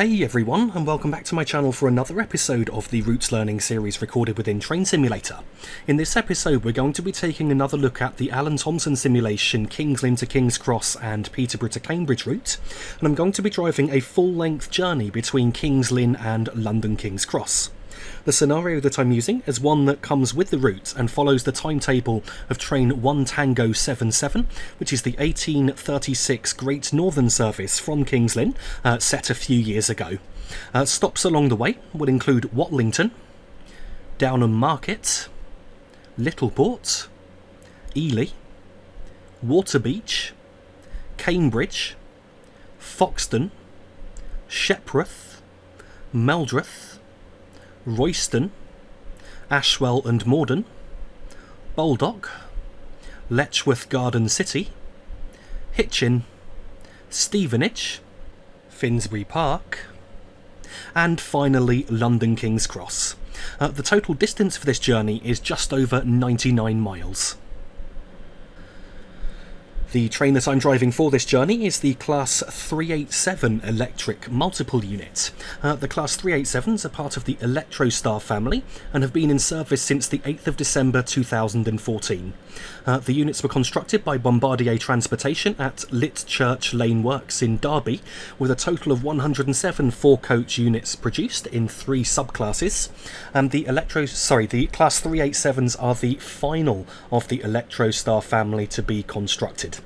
Hey everyone, and welcome back to my channel for another episode of the Routes Learning series recorded within Train Simulator. In this episode we're going to be taking another look at the Alan Thomson Simulation Kingsland to King's Cross and Peterborough to Cambridge route, and I'm going to be driving a full-length journey between King's Lynn and London King's Cross. The scenario that I'm using is one that comes with the route and follows the timetable of train 1 Tango 77, which is the 1836 Great Northern service from King's Lynn, set a few years ago. Stops along the way will include Watlington, Downham Market, Littleport, Ely, Waterbeach, Cambridge, Foxton, Shepreth, Meldreth, Royston, Ashwell Morden, Baldock, Letchworth Garden City, Hitchin, Stevenage, Finsbury Park, and finally London King's Cross. The total distance for this journey is just over 99 miles. The train that I'm driving for this journey is the Class 387 electric multiple unit. The Class 387s are part of the Electrostar family and have been in service since the 8th of December 2014. The units were constructed by Bombardier Transportation at Litchchurch Lane Works in Derby, with a total of 107 four-coach units produced in 3 subclasses. The Class 387s are the final of the Electrostar family to be constructed.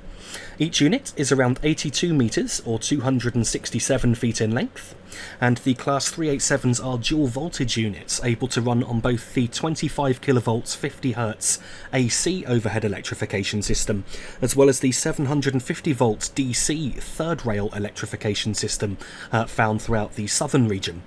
Each unit is around 82 metres or 267 feet in length, and the Class 387s are dual voltage units able to run on both the 25 kV 50 Hz AC overhead electrification system as well as the 750 volt DC third rail electrification system found throughout the southern region.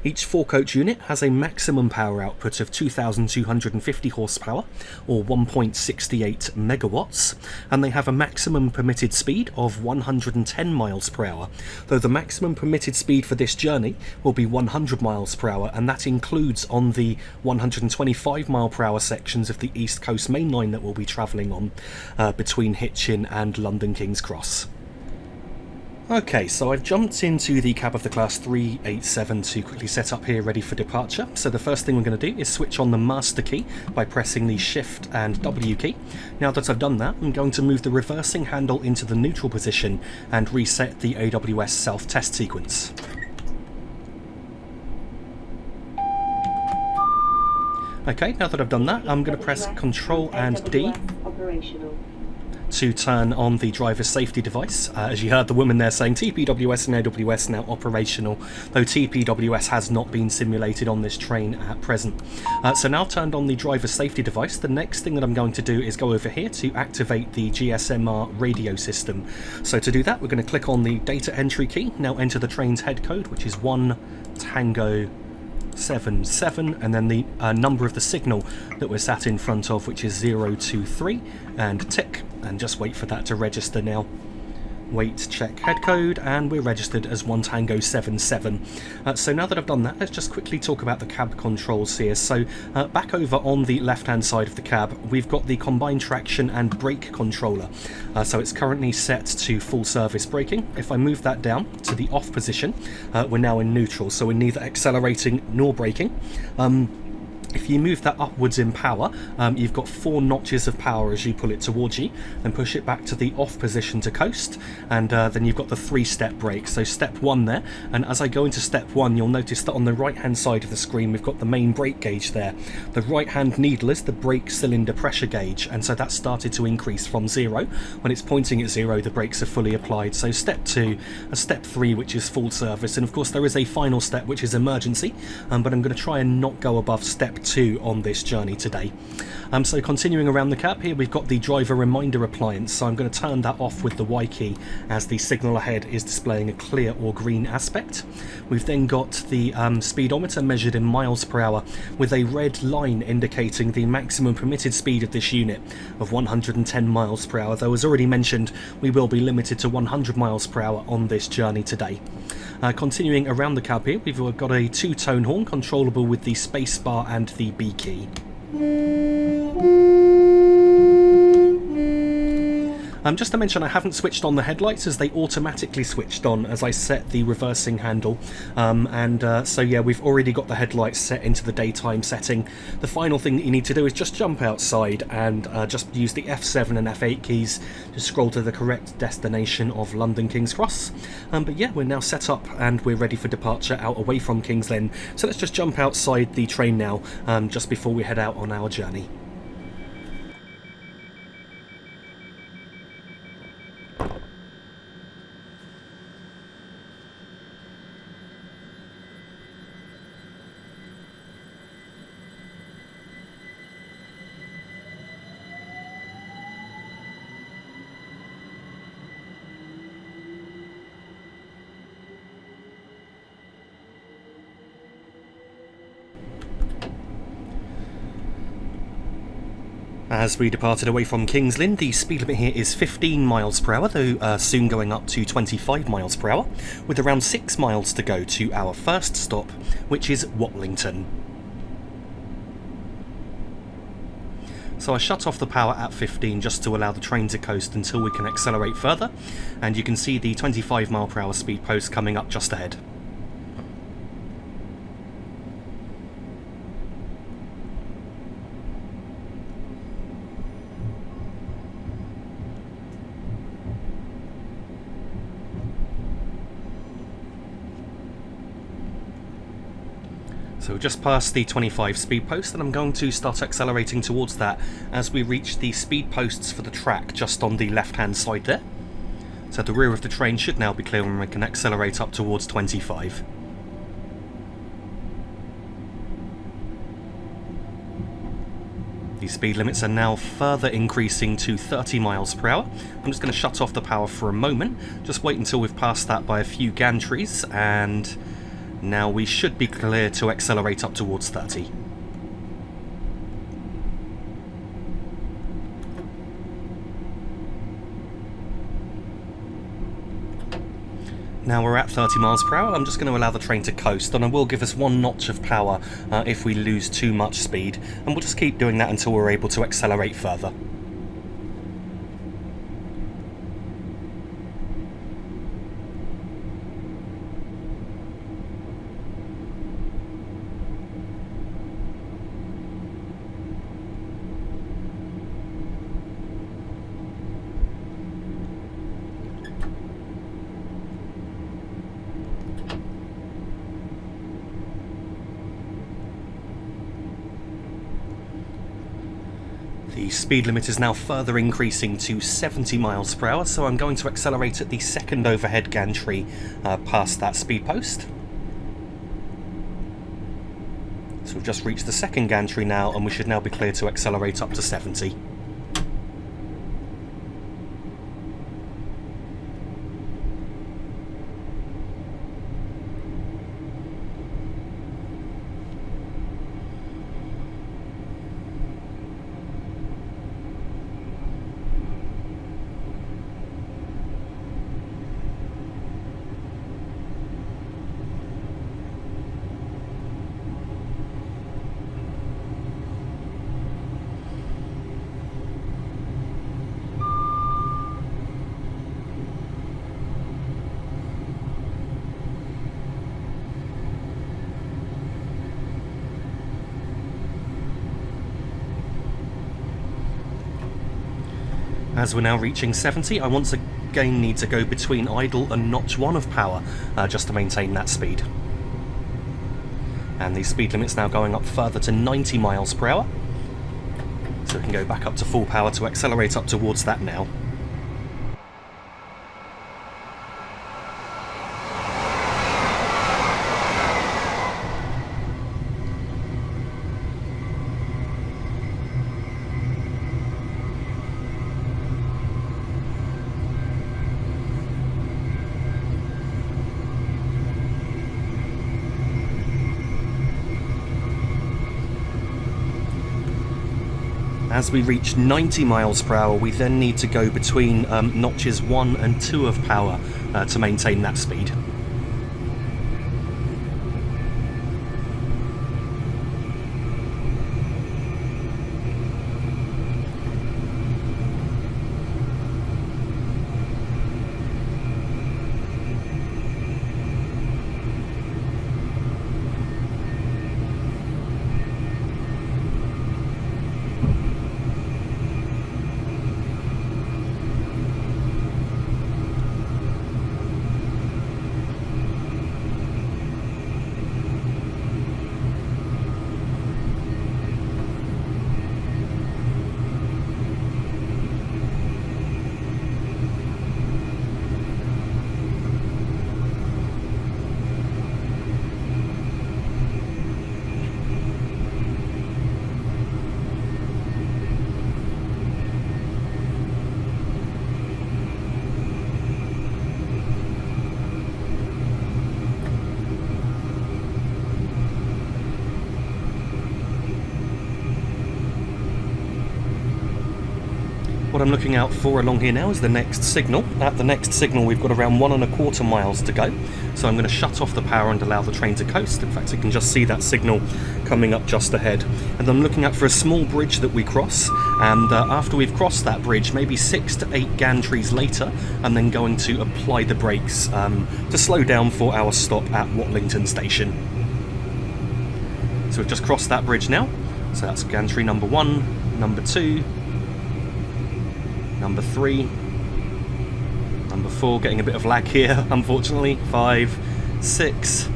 Each four-coach unit has a maximum power output of 2,250 horsepower, or 1.68 megawatts, and they have a maximum permitted speed of 110 miles per hour, though the maximum permitted speed for this journey will be 100 miles per hour, and that includes on the 125 mile per hour sections of the East Coast Main Line that we'll be travelling on between Hitchin and London King's Cross. Okay, so I've jumped into the cab of the Class 387 to quickly set up here ready for departure. So the first thing we're going to do is switch on the master key by pressing the Shift and W key. Now that I've done that, I'm going to move the reversing handle into the neutral position and reset the AWS self-test sequence. Okay, now that I've done that, I'm going to press Ctrl and D to turn on the driver's safety device. As you heard the woman there saying TPWS and AWS now operational, though TPWS has not been simulated on this train at present. So now I've turned on the driver's safety device, the next thing that I'm going to do is go over here to activate the Gsmr radio system. So to do that, we're going to click on the data entry key, now enter the train's head code, which is 1 Tango 77, and then the number of the signal that we're sat in front of, which is 023, and tick, and just wait for that to register now. Wait, check head code, and we're registered as 1 Tango 77. So now that I've done that, let's just quickly talk about the cab controls here. So back over on the left hand side of the cab, we've got the combined traction and brake controller. So it's currently set to full service braking. If I move that down to the off position, we're now in neutral, so we're neither accelerating nor braking. If you move that upwards in power, you've got 4 notches of power as you pull it towards you, then push it back to the off position to coast, and then you've got the 3-step brake. So step 1 there, and as I go into step 1, you'll notice that on the right hand side of the screen we've got the main brake gauge there. The right hand needle is the brake cylinder pressure gauge, and so that started to increase from 0. When it's pointing at 0, the brakes are fully applied. So step 2, step 3, which is full service, and of course there is a final step which is emergency, but I'm going to try and not go above step 2 on this journey today. So continuing around the cab here, we've got the driver reminder appliance, so I'm going to turn that off with the Y key as the signal ahead is displaying a clear or green aspect. We've then got the speedometer measured in miles per hour with a red line indicating the maximum permitted speed of this unit of 110 miles per hour, though as already mentioned we will be limited to 100 miles per hour on this journey today. Continuing around the cab here, we've got a 2-tone horn controllable with the space bar and the B key. Just to mention, I haven't switched on the headlights as they automatically switched on as I set the reversing handle. So yeah, we've already got the headlights set into the daytime setting. The final thing that you need to do is just jump outside and just use the F7 and F8 keys to scroll to the correct destination of London King's Cross. But yeah, we're now set up and we're ready for departure out away from Kingsland. So let's just jump outside the train now, just before we head out on our journey. As we departed away from Kingsland, the speed limit here is 15 miles per hour, though soon going up to 25 miles per hour, with around 6 miles to go to our first stop, which is Watlington. So I shut off the power at 15 just to allow the train to coast until we can accelerate further, and you can see the 25 mile per hour speed post coming up just ahead. So we've just passed the 25 speed post, and I'm going to start accelerating towards that as we reach the speed posts for the track just on the left hand side there. So the rear of the train should now be clear and we can accelerate up towards 25. The speed limits are now further increasing to 30 miles per hour. I'm just going to shut off the power for a moment, just wait until we've passed that by a few gantries, and now we should be clear to accelerate up towards 30. Now we're at 30 miles per hour. I'm just going to allow the train to coast, and I will give us 1 notch of power if we lose too much speed, and we'll just keep doing that until we're able to accelerate further. The speed limit is now further increasing to 70 miles per hour, so I'm going to accelerate at the second overhead gantry past that speed post. So we've just reached the second gantry now, and we should now be clear to accelerate up to 70. As we're now reaching 70, I once again need to go between idle and notch 1 of power just to maintain that speed. And the speed limit's now going up further to 90 miles per hour. So we can go back up to full power to accelerate up towards that now. As we reach 90 miles per hour, we then need to go between notches 1 and 2 of power to maintain that speed. What I'm looking out for along here now is the next signal. At the next signal we've got around 1¼ miles to go, so I'm going to shut off the power and allow the train to coast. In fact, you can just see that signal coming up just ahead. And I'm looking out for a small bridge that we cross, and after we've crossed that bridge, maybe 6 to 8 gantries later, I'm then going to apply the brakes to slow down for our stop at Watlington Station. So we've just crossed that bridge now, so that's gantry number 1, number 2, number 3, number 4, getting a bit of lag here, unfortunately, 5, 6,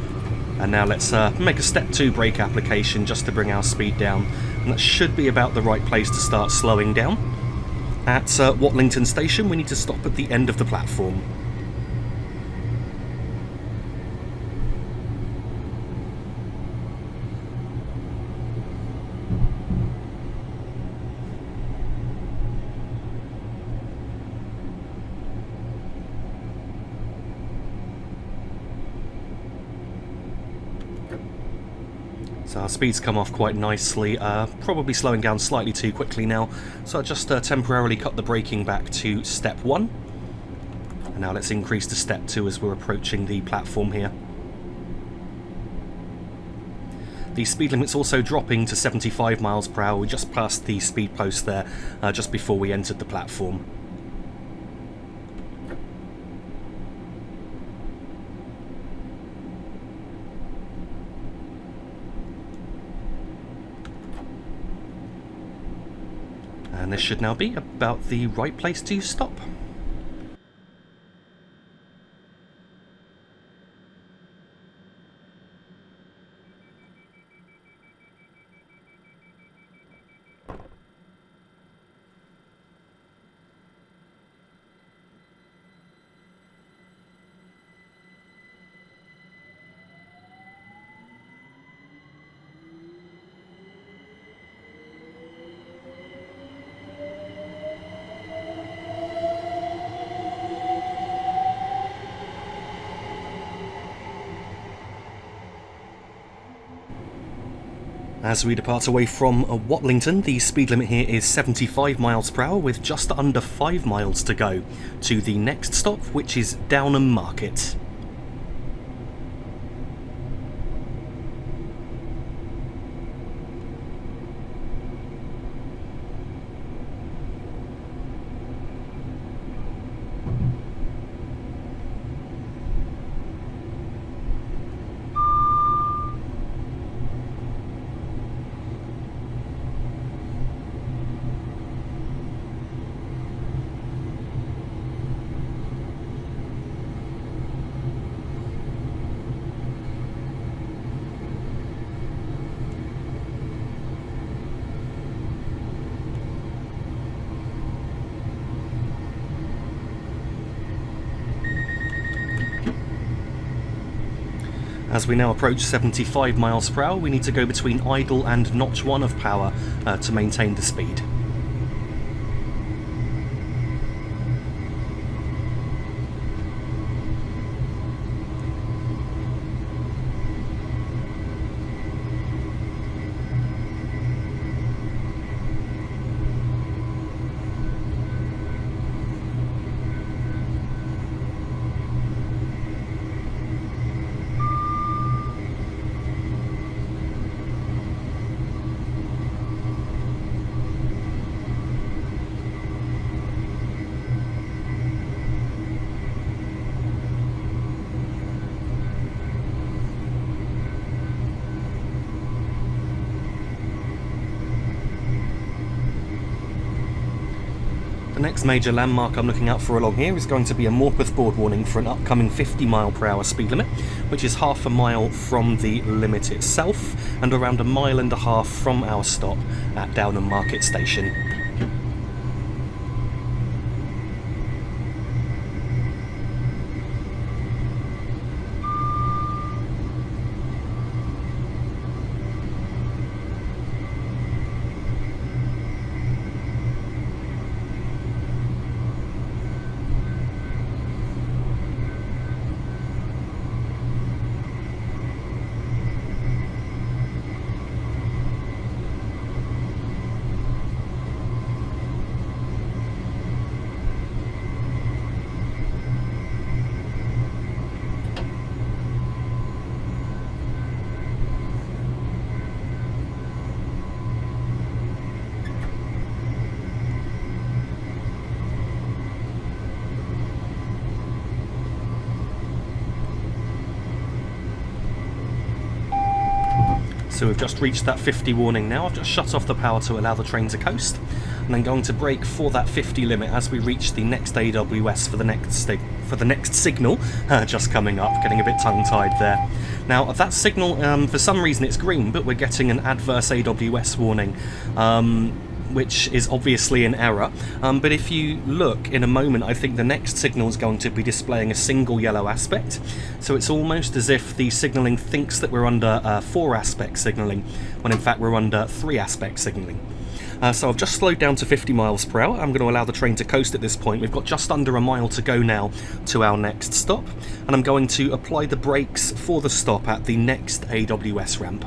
and now let's make a step 2 brake application just to bring our speed down, and that should be about the right place to start slowing down. At Watlington Station we need to stop at the end of the platform. So our speed's come off quite nicely, probably slowing down slightly too quickly now, so I'll just temporarily cut the braking back to step 1. And now let's increase to step 2 as we're approaching the platform here. The speed limit's also dropping to 75 miles per hour. We just passed the speed post there just before we entered the platform. And this should now be about the right place to stop. As we depart away from Watlington, the speed limit here is 75 miles per hour with just under 5 miles to go to the next stop, which is Downham Market. As we now approach 75 miles per hour, we need to go between idle and notch 1 of power to maintain the speed. The next major landmark I'm looking out for along here is going to be a Morpeth board warning for an upcoming 50 mile per hour speed limit, which is half a mile from the limit itself and around 1.5 miles from our stop at Downham Market Station. So we've just reached that 50 warning now. I've just shut off the power to allow the train to coast, and then going to brake for that 50 limit as we reach the next AWS for the next signal, just coming up, getting a bit tongue-tied there. Now, that signal, for some reason it's green, but we're getting an adverse AWS warning, which is obviously an error. But if you look in a moment, I think the next signal is going to be displaying a single yellow aspect. So it's almost as if the signalling thinks that we're under 4-aspect signalling, when in fact we're under 3-aspect signalling. So I've just slowed down to 50 miles per hour. I'm going to allow the train to coast at this point. We've got just under a mile to go now to our next stop, and I'm going to apply the brakes for the stop at the next AWS ramp.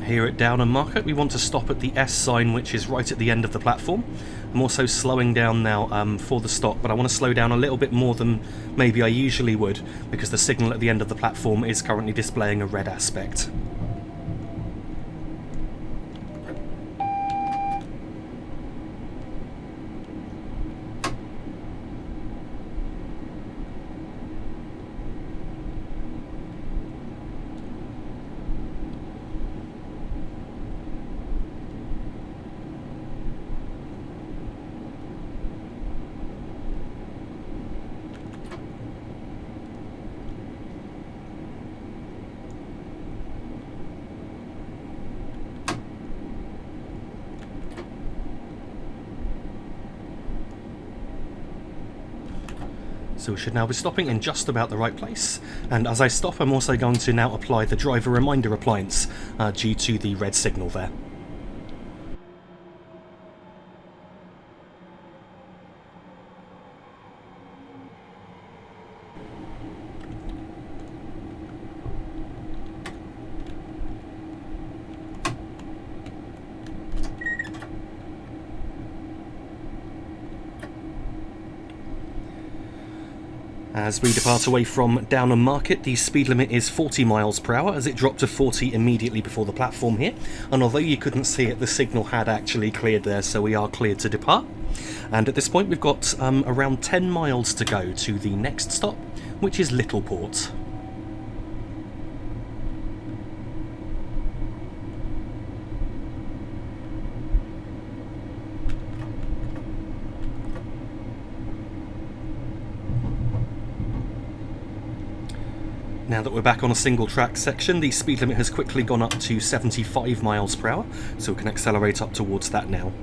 Here at Downham Market, we want to stop at the S sign, which is right at the end of the platform. I'm also slowing down now for the stop, but I want to slow down a little bit more than maybe I usually would, because the signal at the end of the platform is currently displaying a red aspect. So we should now be stopping in just about the right place, and as I stop I'm also going to now apply the driver reminder appliance due to the red signal there. As we depart away from Downham Market, the speed limit is 40 miles per hour as it dropped to 40 immediately before the platform here. And although you couldn't see it, the signal had actually cleared there, so we are cleared to depart. And at this point we've got around 10 miles to go to the next stop, which is Littleport. Now that we're back on a single track section, the speed limit has quickly gone up to 75 miles per hour, so we can accelerate up towards that now.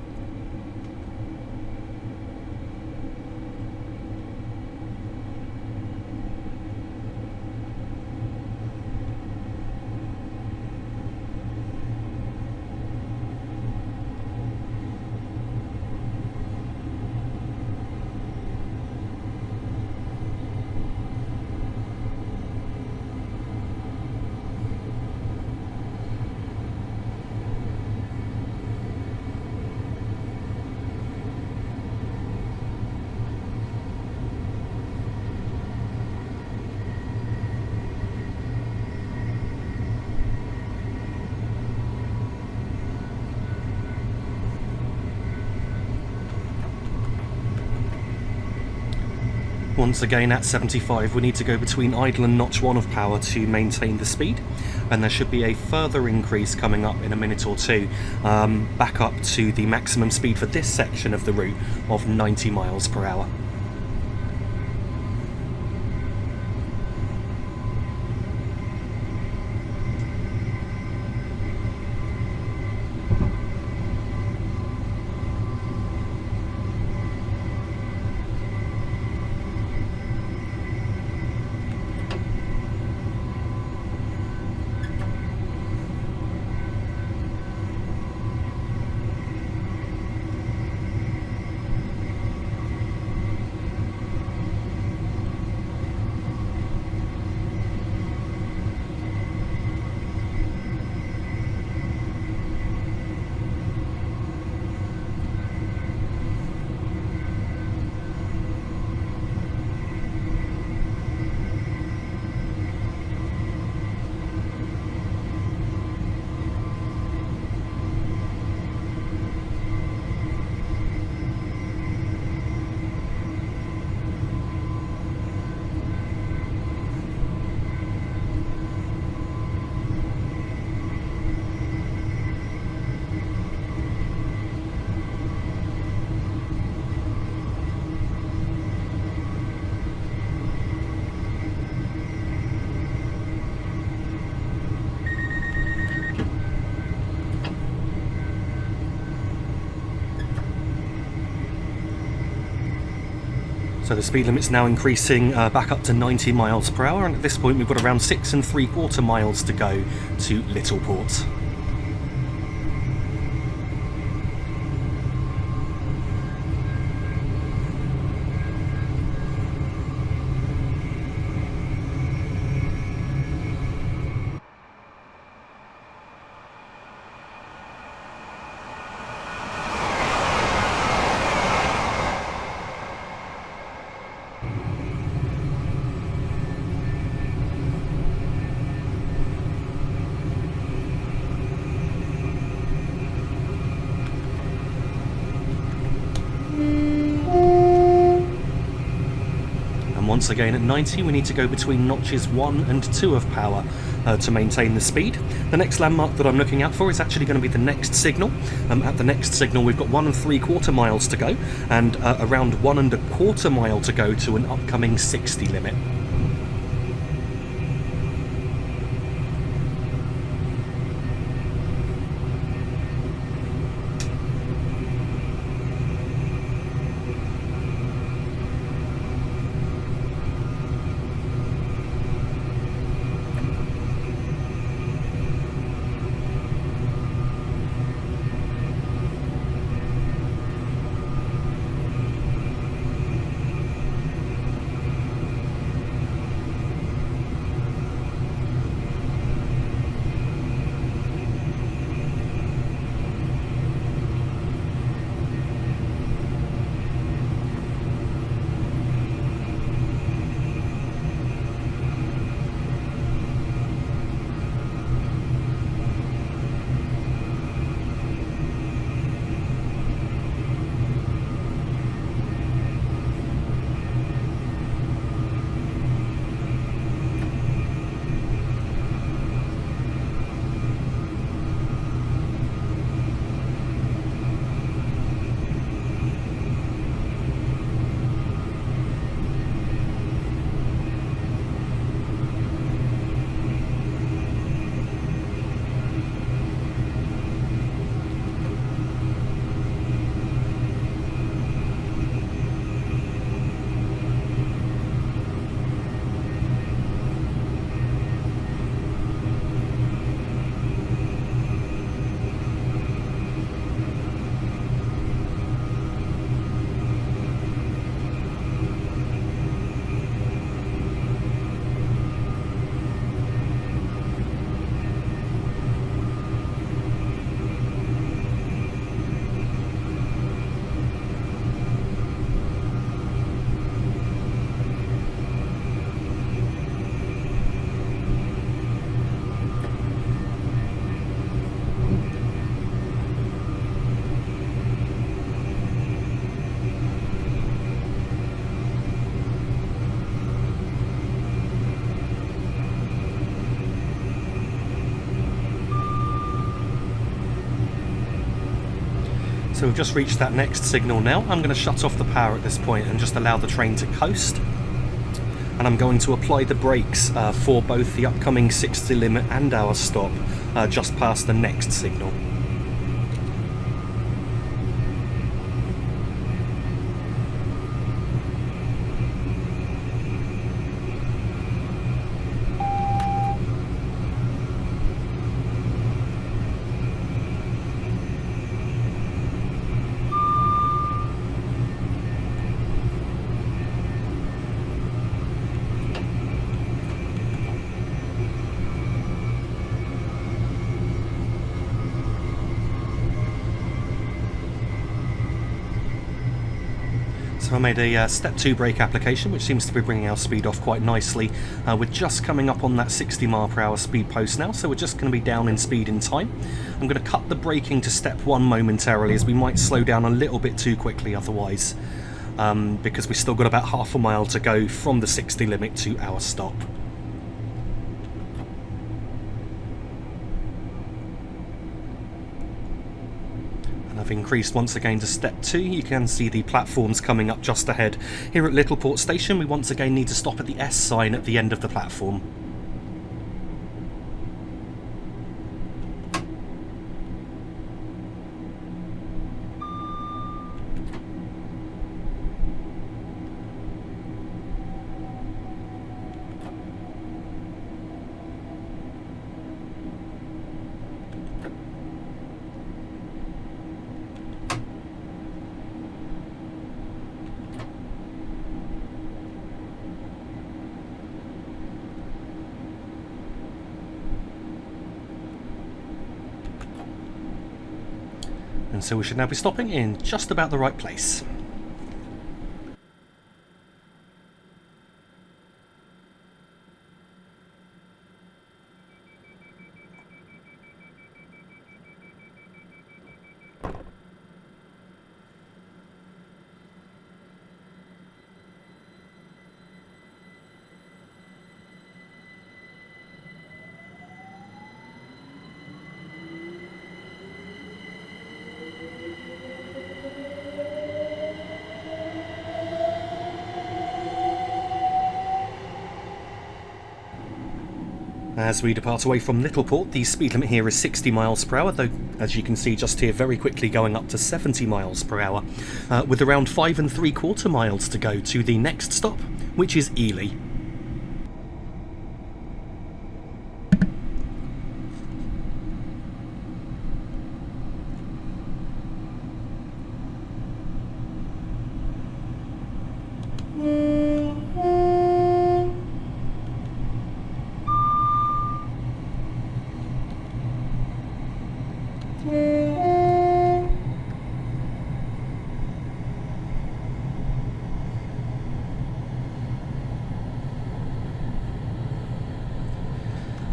Once again at 75, we need to go between idle and notch 1 of power to maintain the speed, and there should be a further increase coming up in a minute or two, back up to the maximum speed for this section of the route of 90 miles per hour. So the speed limit's now increasing back up to 90 miles per hour, and at this point we've got around 6 3/4 miles to go to Littleport. Once again at 90 we need to go between notches 1 and 2 of power to maintain the speed. The next landmark that I'm looking out for is actually going to be the next signal. At the next signal we've got 1 3/4 miles to go and around 1 1/4 mile to go to an upcoming 60 limit. So we've just reached that next signal now. I'm going to shut off the power at this point and just allow the train to coast. And I'm going to apply the brakes for both the upcoming 60 limit and our stop just past the next signal. So I made a step 2 brake application, which seems to be bringing our speed off quite nicely. We're just coming up on that 60 mile per hour speed post now, so we're just going to be down in speed in time. I'm going to cut the braking to step 1 momentarily, as we might slow down a little bit too quickly otherwise, because we've still got about half a mile to go from the 60 limit to our stop. I've increased once again to step 2. You can see the platforms coming up just ahead. Here at Littleport Station we once again need to stop at the S sign at the end of the platform. And so we should now be stopping in just about the right place. As we depart away from Littleport, the speed limit here is 60 miles per hour, though as you can see just here very quickly going up to 70 miles per hour, with around 5 3/4 miles to go to the next stop, which is Ely.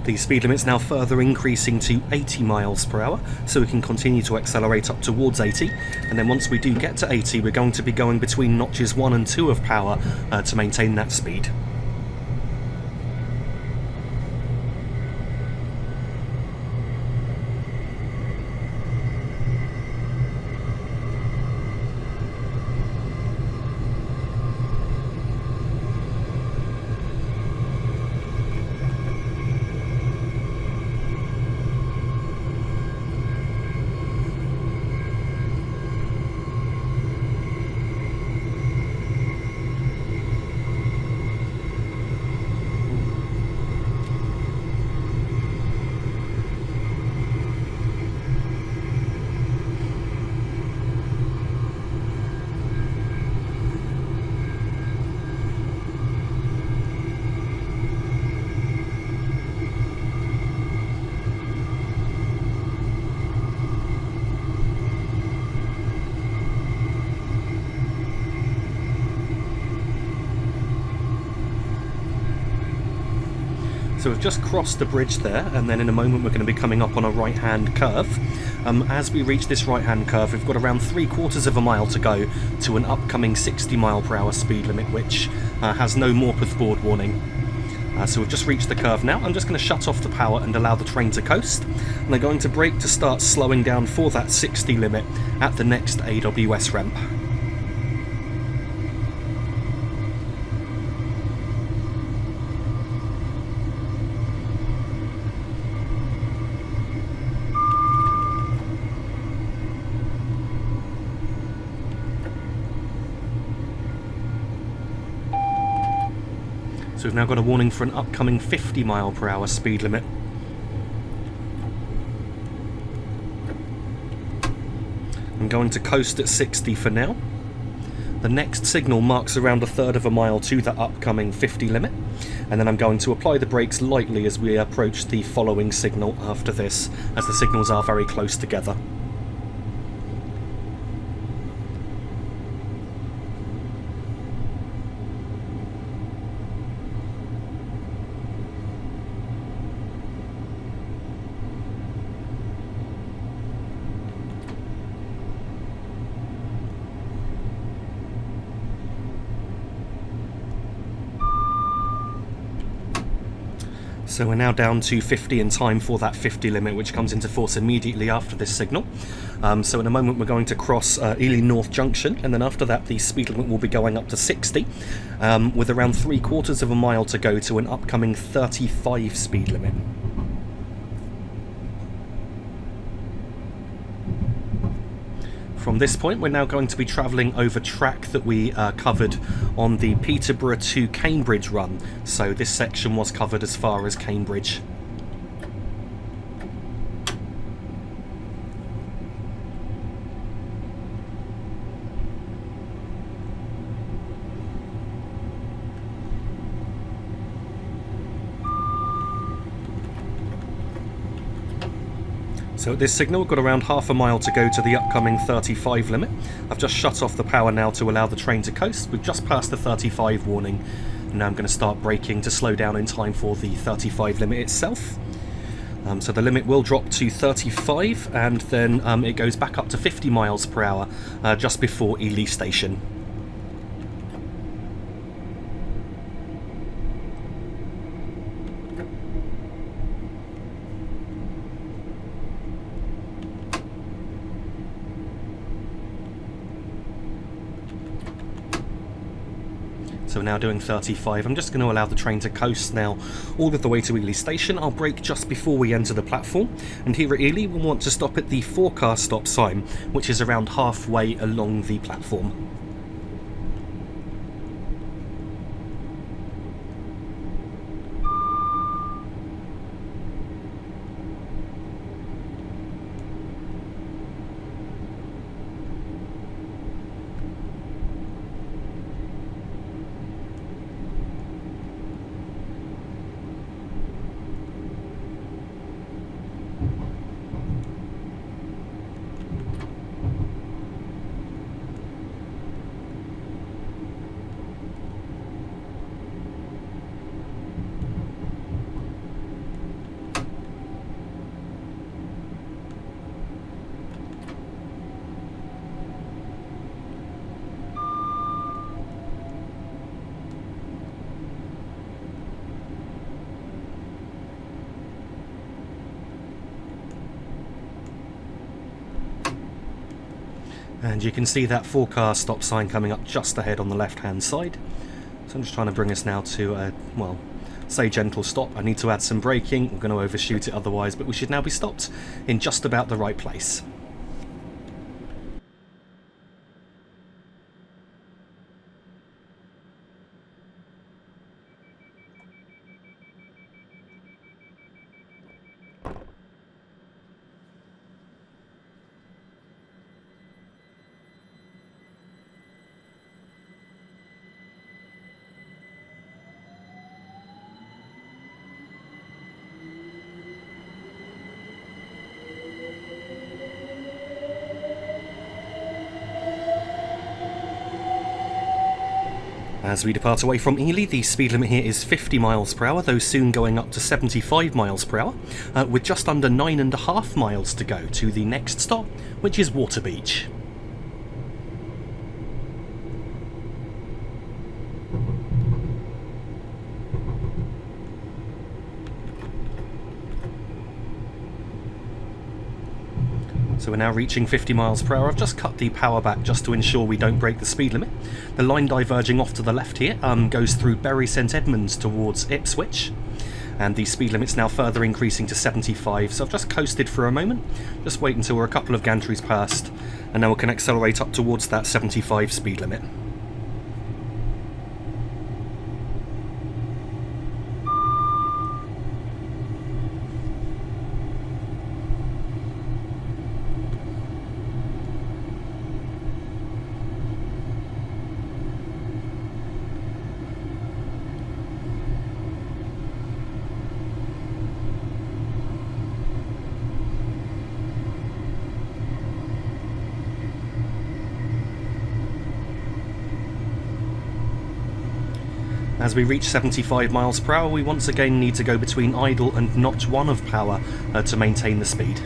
The speed limit's now further increasing to 80 miles per hour, so we can continue to accelerate up towards 80, and then once we do get to 80 we're going to be going between notches 1 and 2 of power to maintain that speed. So we've just crossed the bridge there, and then in a moment we're going to be coming up on a right-hand curve. As we reach this right-hand curve, we've got around 3/4 of a mile to go to an upcoming 60 mile per hour speed limit, which has no Morpeth board warning. So we've just reached the curve now. I'm just going to shut off the power and allow the train to coast, and I'm going to brake to start slowing down for that 60 limit at the next AWS ramp. So we've now got a warning for an upcoming 50 mile per hour speed limit. I'm going to coast at 60 for now. The next signal marks around 1/3 of a mile to the upcoming 50 limit, and then I'm going to apply the brakes lightly as we approach the following signal after this, as the signals are very close together. So we're now down to 50 in time for that 50 limit, which comes into force immediately after this signal. So in a moment we're going to cross Ely North Junction, and then after that the speed limit will be going up to 60, with around 3/4 of a mile to go to an upcoming 35 speed limit. From this point, we're now going to be travelling over track that we covered on the Peterborough to Cambridge run. So this section was covered as far as Cambridge. So at this signal, we've got around half a mile to go to the upcoming 35 limit. I've just shut off the power now to allow the train to coast. We've just passed the 35 warning, and now I'm going to start braking to slow down in time for the 35 limit itself. So the limit will drop to 35, and then it goes back up to 50 miles per hour just before Ely Station. So we're now doing 35. I'm just going to allow the train to coast now all of the way to Ely Station. I'll brake just before we enter the platform, and here at Ely we'll want to stop at the forecast stop sign, which is around halfway along the platform. And you can see that forecast stop sign coming up just ahead on the left hand side. So I'm just trying to bring us now to a, well, say gentle stop. I need to add some braking, we're going to overshoot it otherwise, but we should now be stopped in just about the right place. As we depart away from Ely, the speed limit here is 50 miles per hour, though soon going up to 75 miles per hour, with just under 9.5 miles to go to the next stop, which is Waterbeach. So we're now reaching 50 miles per hour. I've just cut the power back just to ensure we don't break the speed limit. The line diverging off to the left here goes through Bury St Edmunds towards Ipswich, and the speed limit's now further increasing to 75. So I've just coasted for a moment, just wait until we're a couple of gantries past, and then we can accelerate up towards that 75 speed limit. As we reach 75 miles per hour, we once again need to go between idle and notch 1 of power to maintain the speed.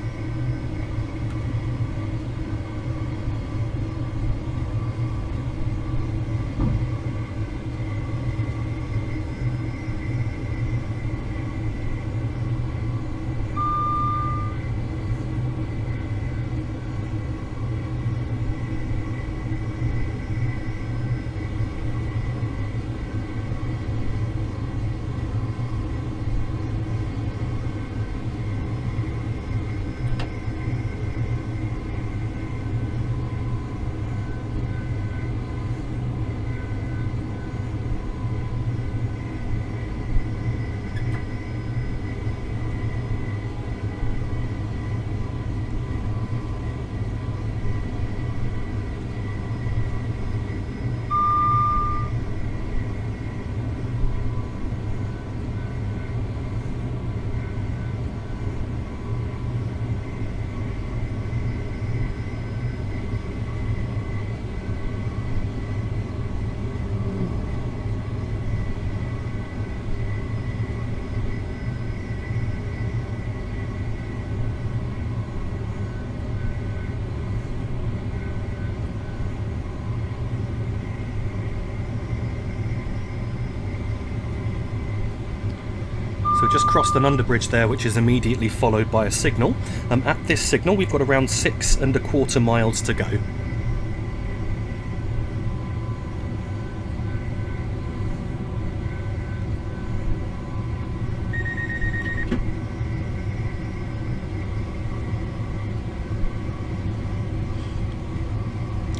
just crossed an underbridge there, which is immediately followed by a signal. At this signal, we've got around 6¼ miles to go.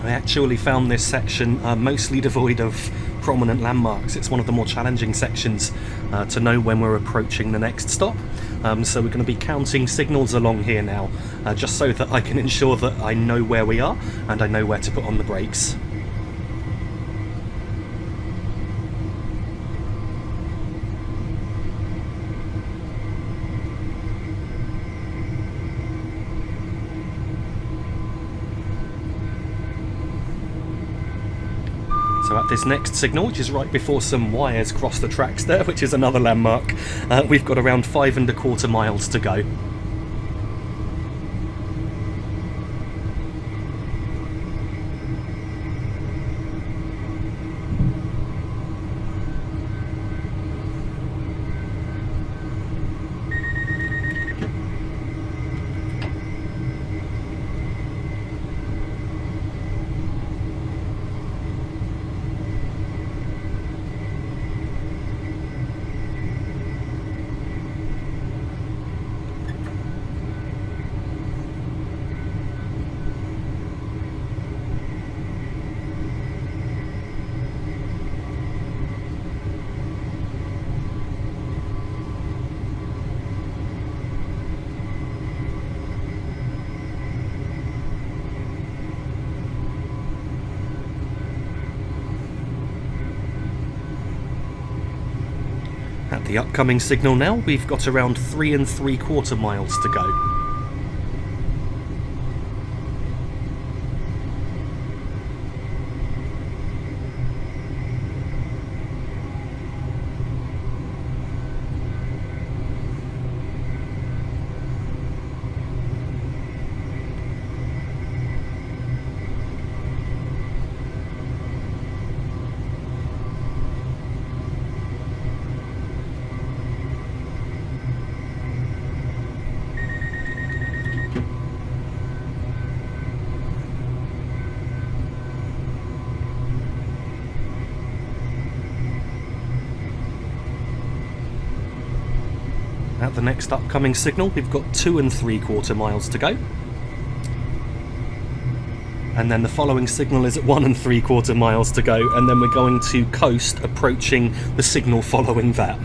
I actually found this section mostly devoid of prominent landmarks. It's one of the more challenging sections to know when we're approaching the next stop. So we're going to be counting signals along here now, just so that I can ensure that I know where we are and I know where to put on the brakes. So at this next signal, which is right before some wires cross the tracks there, which is another landmark, we've got around 5¼ miles to go. At the upcoming signal now, we've got around 3¾ miles to go. At the next upcoming signal, we've got 2¾ miles to go. And then the following signal is at 1¾ miles to go, and then we're going to coast approaching the signal following that.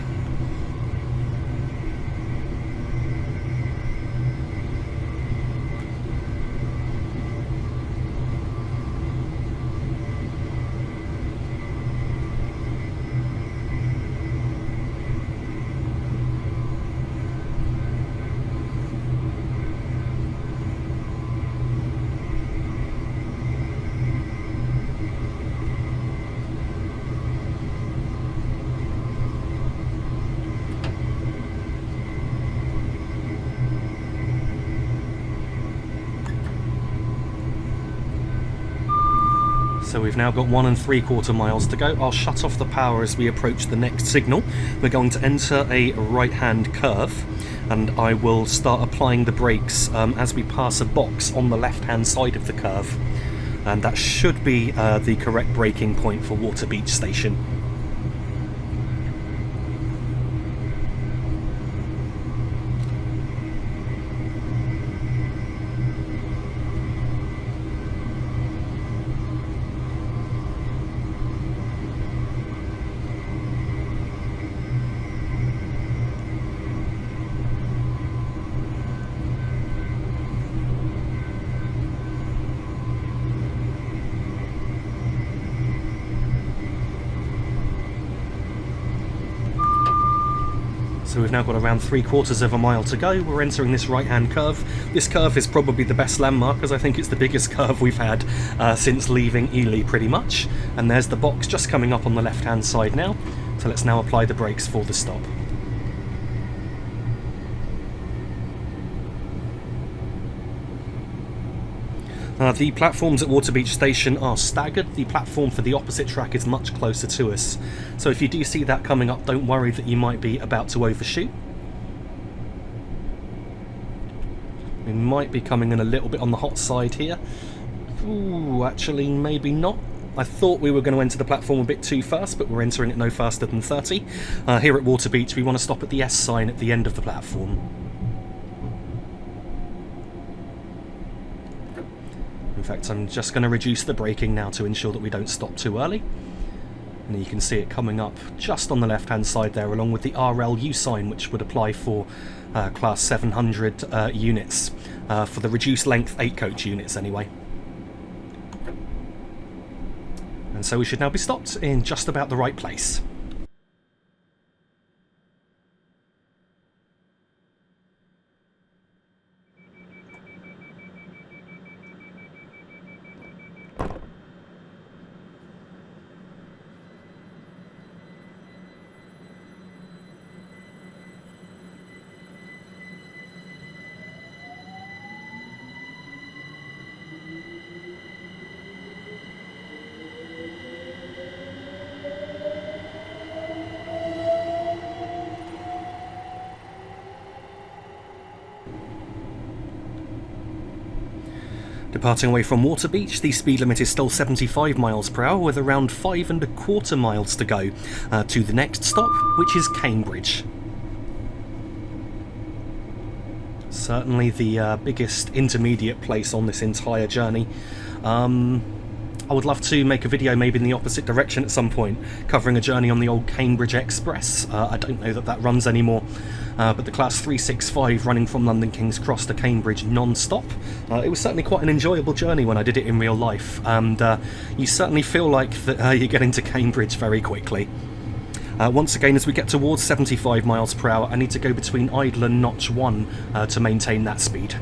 So we've now got 1¾ miles to go. I'll shut off the power as we approach the next signal. We're going to enter a right-hand curve, and I will start applying the brakes as we pass a box on the left-hand side of the curve. And that should be the correct braking point for Waterbeach Station. So we've now got around 3/4 mile to go. We're entering this right-hand curve. This curve is probably the best landmark, as I think it's the biggest curve we've had since leaving Ely, pretty much. And there's the box just coming up on the left-hand side now. So let's now apply the brakes for the stop. The platforms at Waterbeach Station are staggered. The platform for the opposite track is much closer to us. So if you do see that coming up, don't worry that you might be about to overshoot. We might be coming in a little bit on the hot side here. Ooh, actually, maybe not. I thought we were going to enter the platform a bit too fast, but we're entering it no faster than 30. Here at Waterbeach, we want to stop at the S sign at the end of the platform. In fact, I'm just going to reduce the braking now to ensure that we don't stop too early. And you can see it coming up just on the left-hand side there, along with the RLU sign, which would apply for Class 700 units, for the reduced length 8-coach units anyway. And so we should now be stopped in just about the right place. Departing away from Waterbeach, the speed limit is still 75 miles per hour with around 5¼ miles to go to the next stop, which is Cambridge. Certainly the biggest intermediate place on this entire journey. I would love to make a video maybe in the opposite direction at some point, covering a journey on the old Cambridge Express. I don't know that that runs anymore, but the Class 365 running from London King's Cross to Cambridge non-stop. It was certainly quite an enjoyable journey when I did it in real life, and you certainly feel like that, you get into Cambridge very quickly. Once again, as we get towards 75 miles per hour, I need to go between idle and notch 1 to maintain that speed.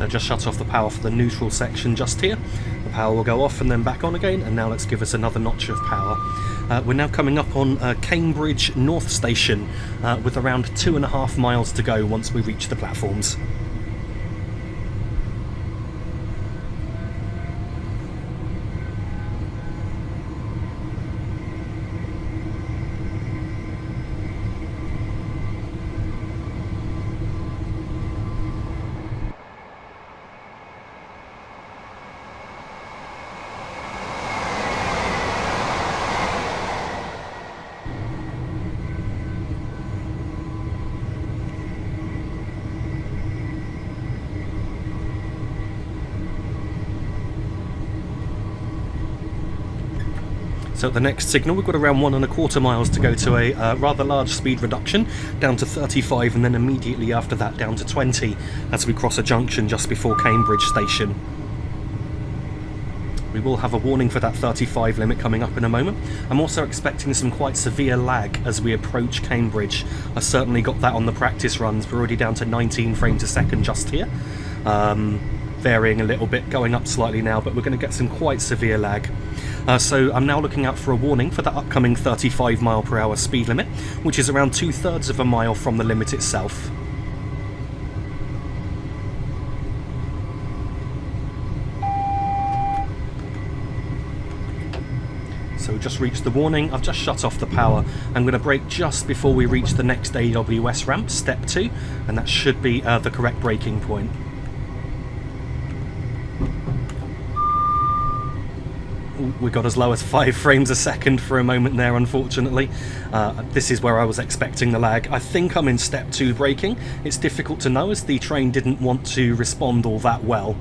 Just shut off the power for the neutral section just here. The power will go off and then back on again, and now let's give us another notch of power. We're now coming up on Cambridge North Station with around 2½ miles to go once we reach the platforms. So at the next signal we've got around 1¼ miles to go to a rather large speed reduction, down to 35, and then immediately after that down to 20 as we cross a junction just before Cambridge Station. We will have a warning for that 35 limit coming up in a moment. I'm also expecting some quite severe lag as we approach Cambridge. I certainly got that on the practice runs. We're already down to 19 frames a second just here. Varying a little bit, going up slightly now, but we're going to get some quite severe lag. So I'm now looking out for a warning for that upcoming 35 mile per hour speed limit, which is around 2/3 of a mile from the limit itself. So we've just reached the warning. I've just shut off the power. I'm going to brake just before we reach the next AWS ramp, step 2, and that should be the correct braking point. We got as low as 5 frames a second for a moment there, unfortunately. This is where I was expecting the lag. I think I'm in step 2 braking. It's difficult to know as the train didn't want to respond all that well.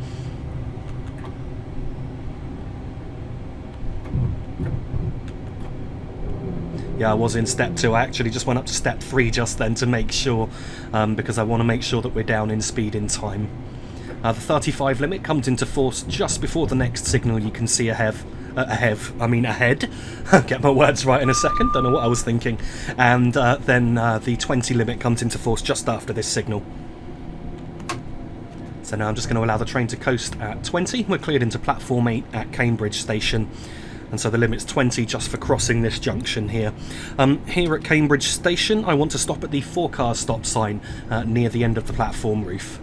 Yeah, I was in step 2. I actually just went up to step 3 just then to make sure, because I want to make sure that we're down in speed in time. The 35 limit comes into force just before the next signal you can see ahead. Get my words right in a second, don't know what I was thinking. And then the 20 limit comes into force just after this signal. So now I'm just going to allow the train to coast at 20. We're cleared into platform 8 at Cambridge Station. And so the limit's 20 just for crossing this junction here. Here at Cambridge Station, I want to stop at the 4-car stop sign near the end of the platform roof.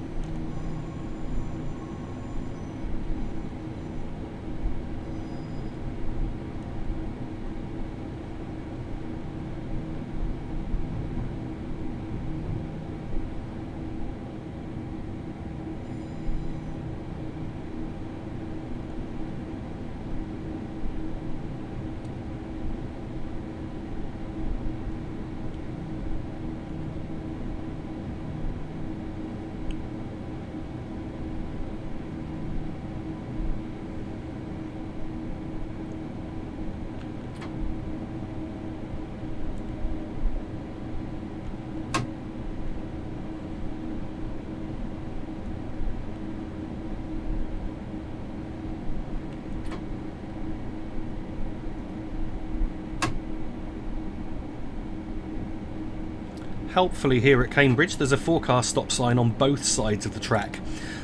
Helpfully here at Cambridge there's a 4-car stop sign on both sides of the track.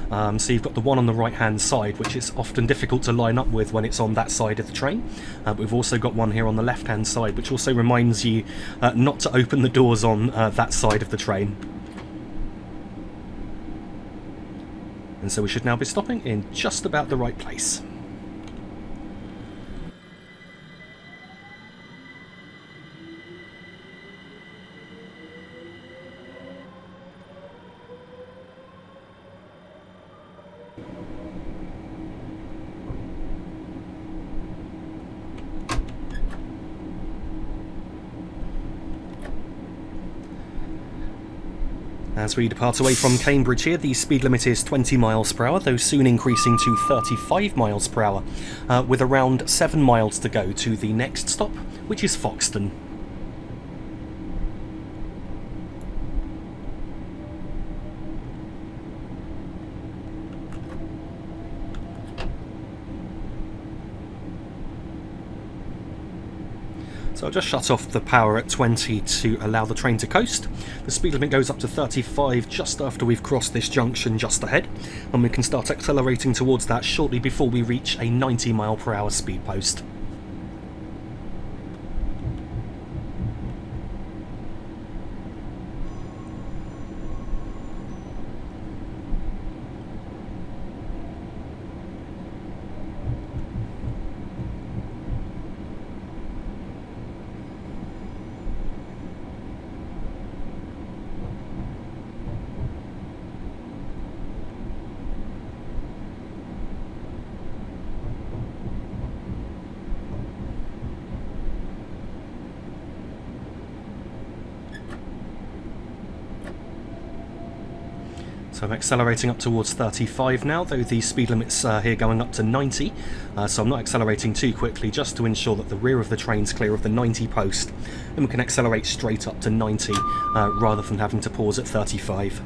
So you've got the one on the right hand side, which is often difficult to line up with when it's on that side of the train. But we've also got one here on the left hand side, which also reminds you not to open the doors on that side of the train. And so we should now be stopping in just about the right place. As we depart away from Cambridge here, the speed limit is 20 miles per hour, though soon increasing to 35 miles per hour, with around 7 miles to go to the next stop, which is Foxton. So I'll just shut off the power at 20 to allow the train to coast. The speed limit goes up to 35 just after we've crossed this junction just ahead, and we can start accelerating towards that shortly before we reach a 90 mile per hour speed post. So I'm accelerating up towards 35 now, though the speed limit's here going up to 90, so I'm not accelerating too quickly, just to ensure that the rear of the train's clear of the 90 post, and we can accelerate straight up to 90 rather than having to pause at 35.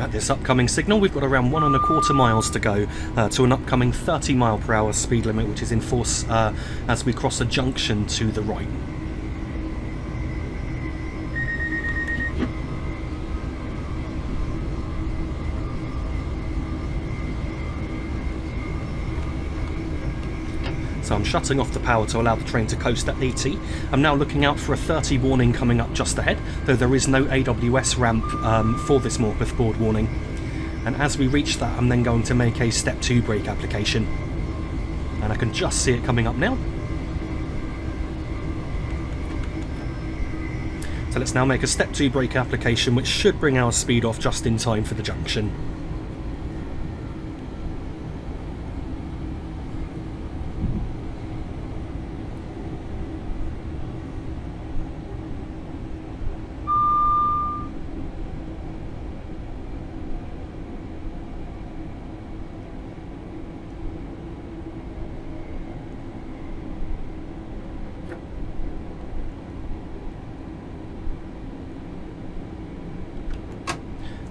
At this upcoming signal, we've got around 1¼ miles to go to an upcoming 30-mile/hour speed limit, which is in force as we cross a junction to the right. So I'm shutting off the power to allow the train to coast at 80. I'm now looking out for a 30 warning coming up just ahead, though there is no AWS ramp for this Morpeth board warning. And as we reach that, I'm then going to make a step 2 brake application. And I can just see it coming up now. So let's now make a step 2 brake application, which should bring our speed off just in time for the junction.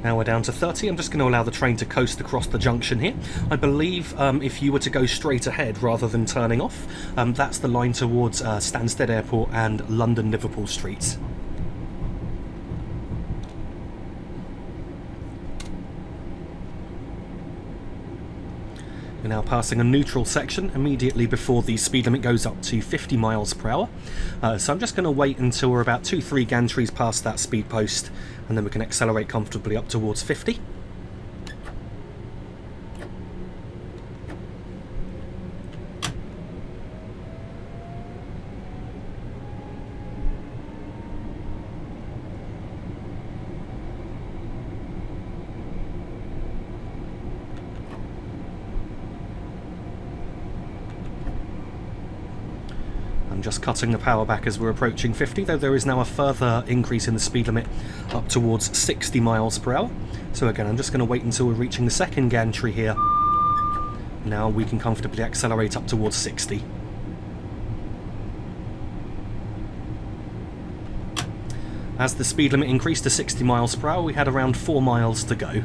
Now we're down to 30, I'm just going to allow the train to coast across the junction here. I believe if you were to go straight ahead rather than turning off, that's the line towards Stansted Airport and London Liverpool streets. We're now passing a neutral section immediately before the speed limit goes up to 50 miles/hour. So I'm just going to wait until we're about 2-3 gantries past that speed post, and then we can accelerate comfortably up towards 50. Just cutting the power back as we're approaching 50, though there is now a further increase in the speed limit up towards 60 miles/hour. So again, I'm just going to wait until we're reaching the second gantry here. Now we can comfortably accelerate up towards 60. As the speed limit increased to 60 miles/hour, we had around 4 miles to go.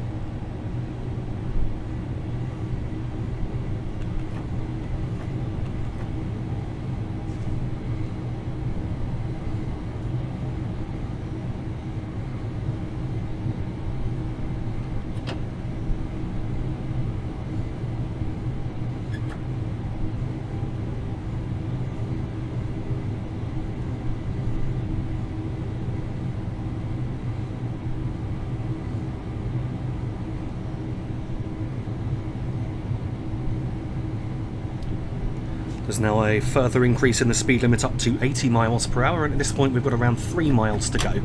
There's now a further increase in the speed limit up to 80 miles/hour, and at this point we've got around 3 miles to go.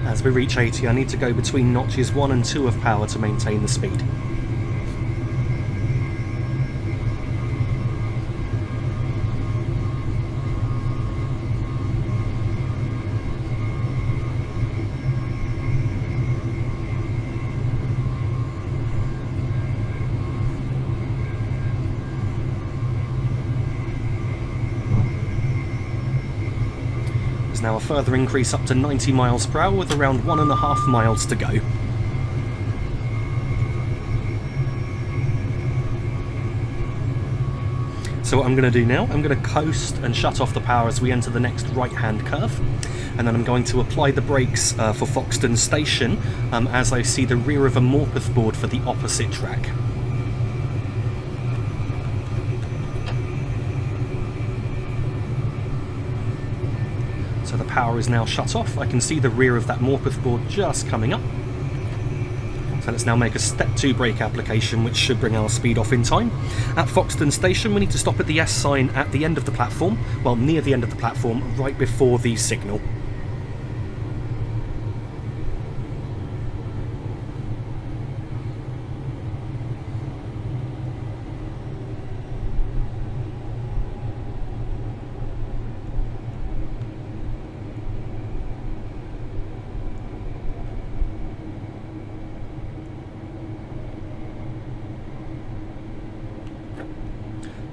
As we reach 80, I need to go between notches 1 and 2 of power to maintain the speed. Now a further increase up to 90 miles/hour with around 1.5 miles to go. So what I'm going to do now, I'm going to coast and shut off the power as we enter the next right-hand curve, and then I'm going to apply the brakes for Foxton Station as I see the rear of a Morpeth board for the opposite track. So the power is now shut off. I can see the rear of that Morpeth board just coming up. So let's now make a step 2 brake application, which should bring our speed off in time. At Foxton Station, we need to stop at the S sign at the end of the platform, well, near the end of the platform, right before the signal.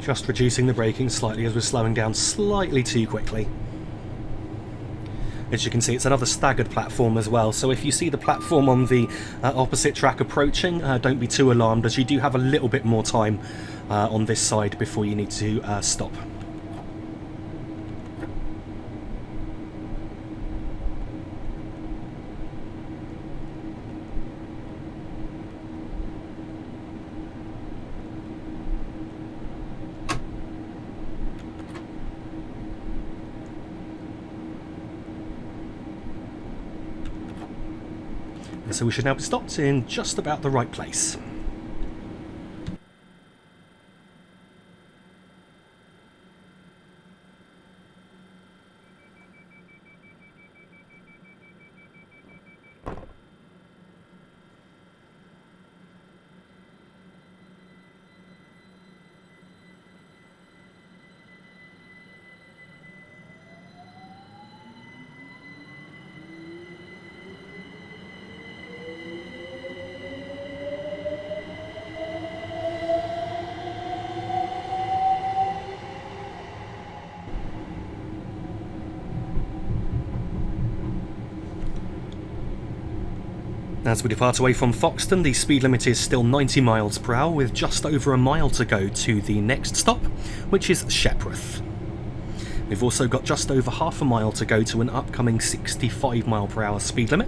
Just reducing the braking slightly as we're slowing down slightly too quickly. As you can see, it's another staggered platform as well, so if you see the platform on the opposite track approaching, don't be too alarmed, as you do have a little bit more time on this side before you need to stop. So we should now be stopped in just about the right place. As we depart away from Foxton, the speed limit is still 90 miles per hour, with just over a mile to go to the next stop, which is Shepreth. We've also got just over half a mile to go to an upcoming 65 mile per hour speed limit.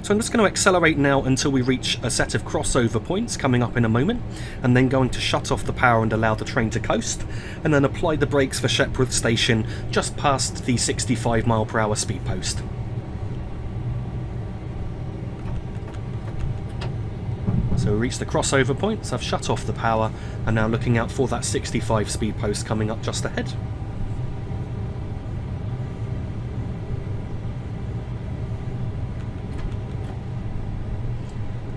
So I'm just going to accelerate now until we reach a set of crossover points coming up in a moment, and then going to shut off the power and allow the train to coast, and then apply the brakes for Shepreth Station just past the 65 mile per hour speed post. So we reached the crossover points, I've shut off the power, and now looking out for that 65 speed post coming up just ahead.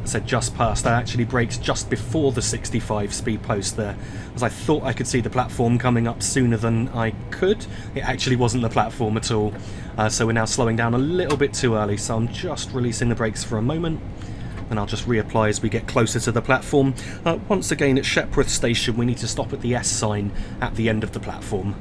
I said just past, I actually braked just before the 65 speed post there, as I thought I could see the platform coming up sooner than I could. It actually wasn't the platform at all, so we're now slowing down a little bit too early, so I'm just releasing the brakes for a moment. And I'll just reapply as we get closer to the platform. Once again at Shepreth Station, we need to stop at the S sign at the end of the platform.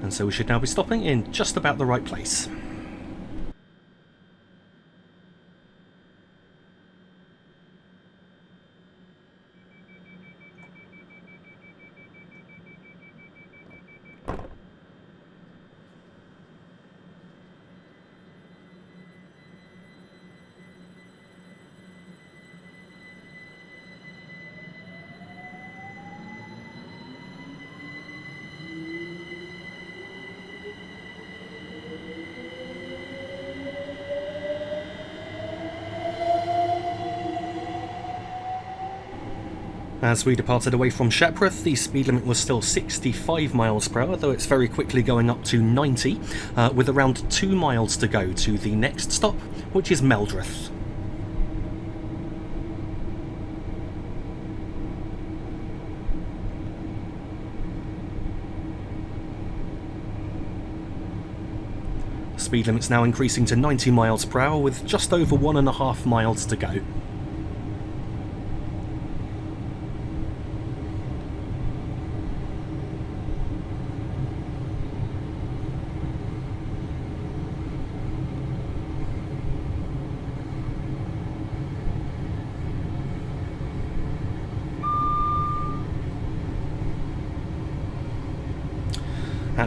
And so we should now be stopping in just about the right place. As we departed away from Shepreth, the speed limit was still 65 miles per hour, though it's very quickly going up to 90, with around 2 miles to go to the next stop, which is Meldreth. Speed limit's now increasing to 90 miles per hour, with just over 1.5 miles to go.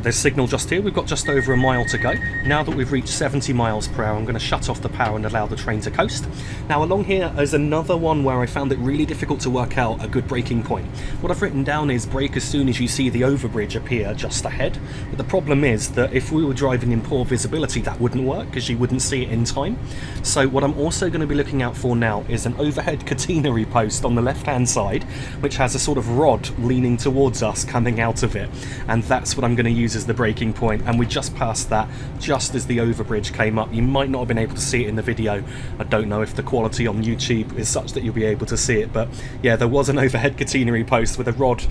this signal just here. We've got just over a mile to go. Now that we've reached 70 miles per hour, I'm going to shut off the power and allow the train to coast. Now along here is another one where I found it really difficult to work out a good braking point. What I've written down is brake as soon as you see the overbridge appear just ahead. But the problem is that if we were driving in poor visibility, that wouldn't work because you wouldn't see it in time. So what I'm also going to be looking out for now is an overhead catenary post on the left-hand side, which has a sort of rod leaning towards us coming out of it. And that's what I'm going to use as the braking point, and we just passed that just as the overbridge came up. You might not have been able to see it in the video. I don't know if the quality on YouTube is such that you'll be able to see it, but yeah, there was an overhead catenary post with a rod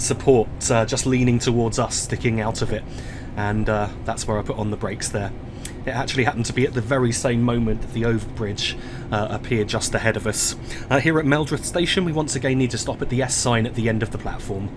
support just leaning towards us, sticking out of it, and that's where I put on the brakes there. It actually happened to be at the very same moment that the overbridge appeared just ahead of us. Here at Meldreth Station, we once again need to stop at the S sign at the end of the platform.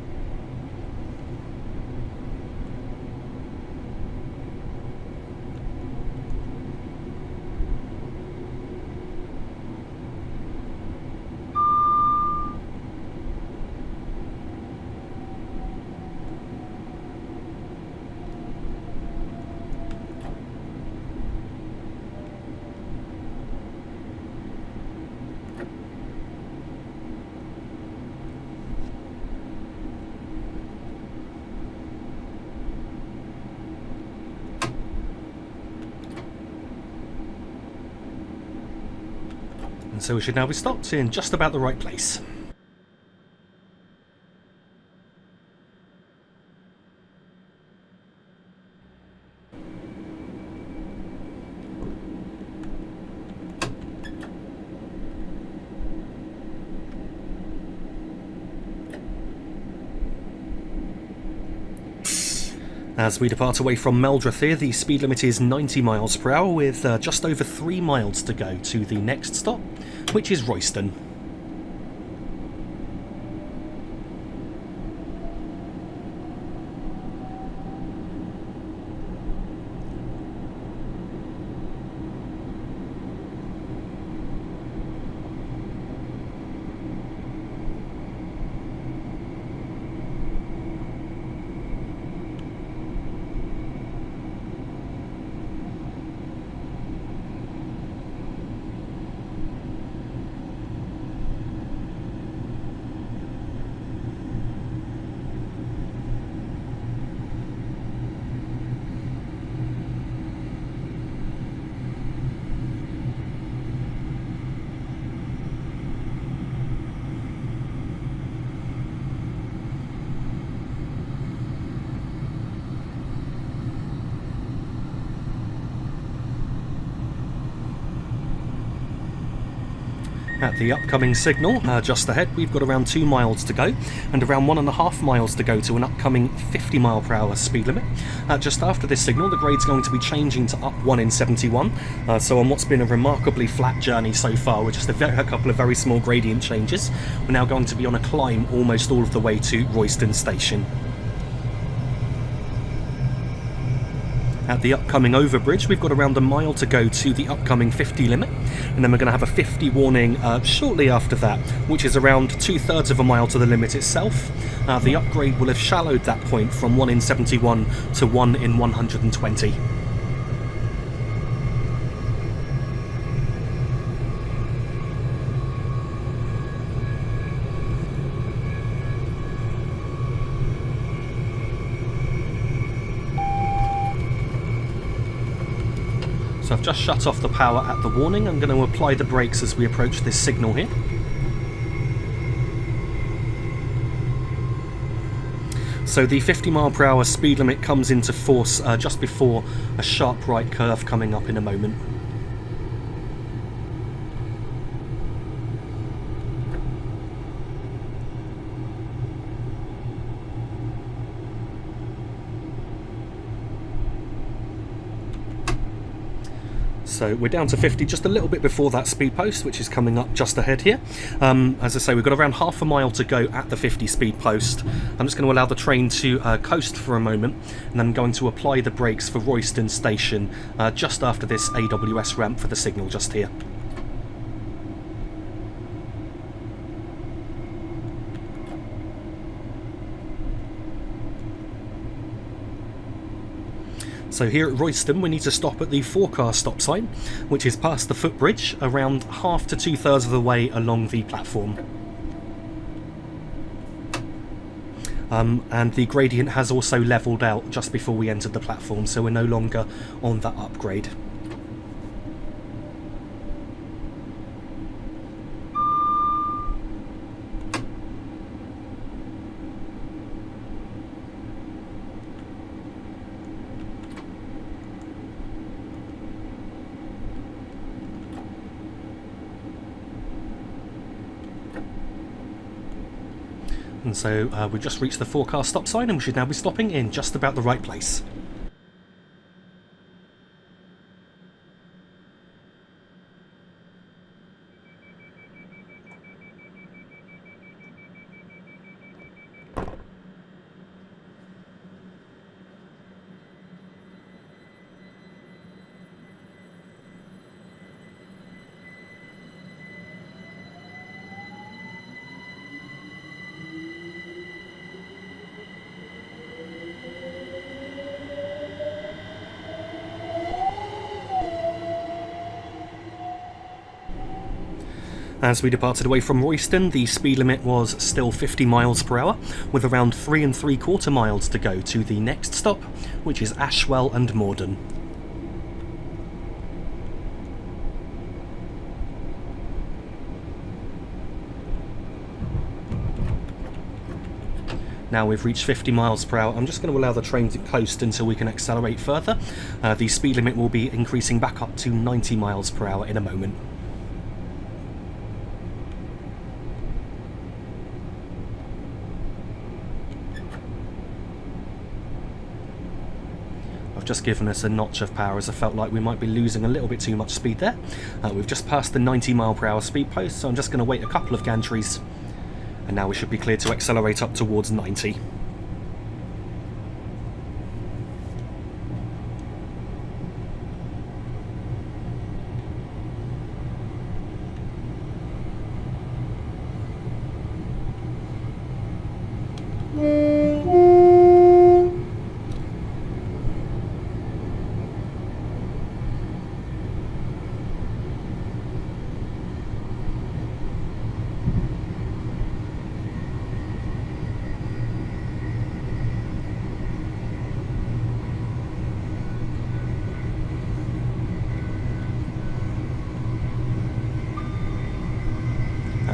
So we should now be stopped in just about the right place. As we depart away from Meldreth here, the speed limit is 90 miles per hour with just over 3 miles to go to the next stop, which is Royston. At the upcoming signal, just ahead, we've got around 2 miles to go and around 1.5 miles to go to an upcoming 50 mile per hour speed limit. Just after this signal, the grade's going to be changing to up 1 in 71. So on what's been a remarkably flat journey so far, with just a couple of very small gradient changes, we're now going to be on a climb almost all of the way to Royston Station. At the upcoming overbridge, we've got around a mile to go to the upcoming 50 limit, and then we're going to have a 50 warning shortly after that, which is around 2/3 of a mile to the limit itself. The upgrade will have shallowed that point from 1 in 71 to 1 in 120. So I've just shut off the power at the warning. I'm going to apply the brakes as we approach this signal here. So the 50 mile per hour speed limit comes into force just before a sharp right curve coming up in a moment. So we're down to 50 just a little bit before that speed post, which is coming up just ahead here. As I say, we've got around half a mile to go at the 50 speed post. I'm just going to allow the train to coast for a moment, and then I'm going to apply the brakes for Royston Station just after this AWS ramp for the signal just here. So here at Royston we need to stop at the 4-car stop sign, which is past the footbridge, around half to 2/3 of the way along the platform. And the gradient has also levelled out just before we entered the platform, so we're no longer on that upgrade. And so we've just reached the 4-car stop sign and we should now be stopping in just about the right place. As we departed away from Royston, the speed limit was still 50 miles per hour, with around 3 3/4 miles to go to the next stop, which is Ashwell Morden. Now we've reached 50 miles per hour, I'm just going to allow the train to coast until we can accelerate further. The speed limit will be increasing back up to 90 miles per hour in a moment. I've just given us a notch of power as I felt like we might be losing a little bit too much speed there. We've just passed the 90 mile per hour speed post, so I'm just going to wait a couple of gantries, and now we should be clear to accelerate up towards 90.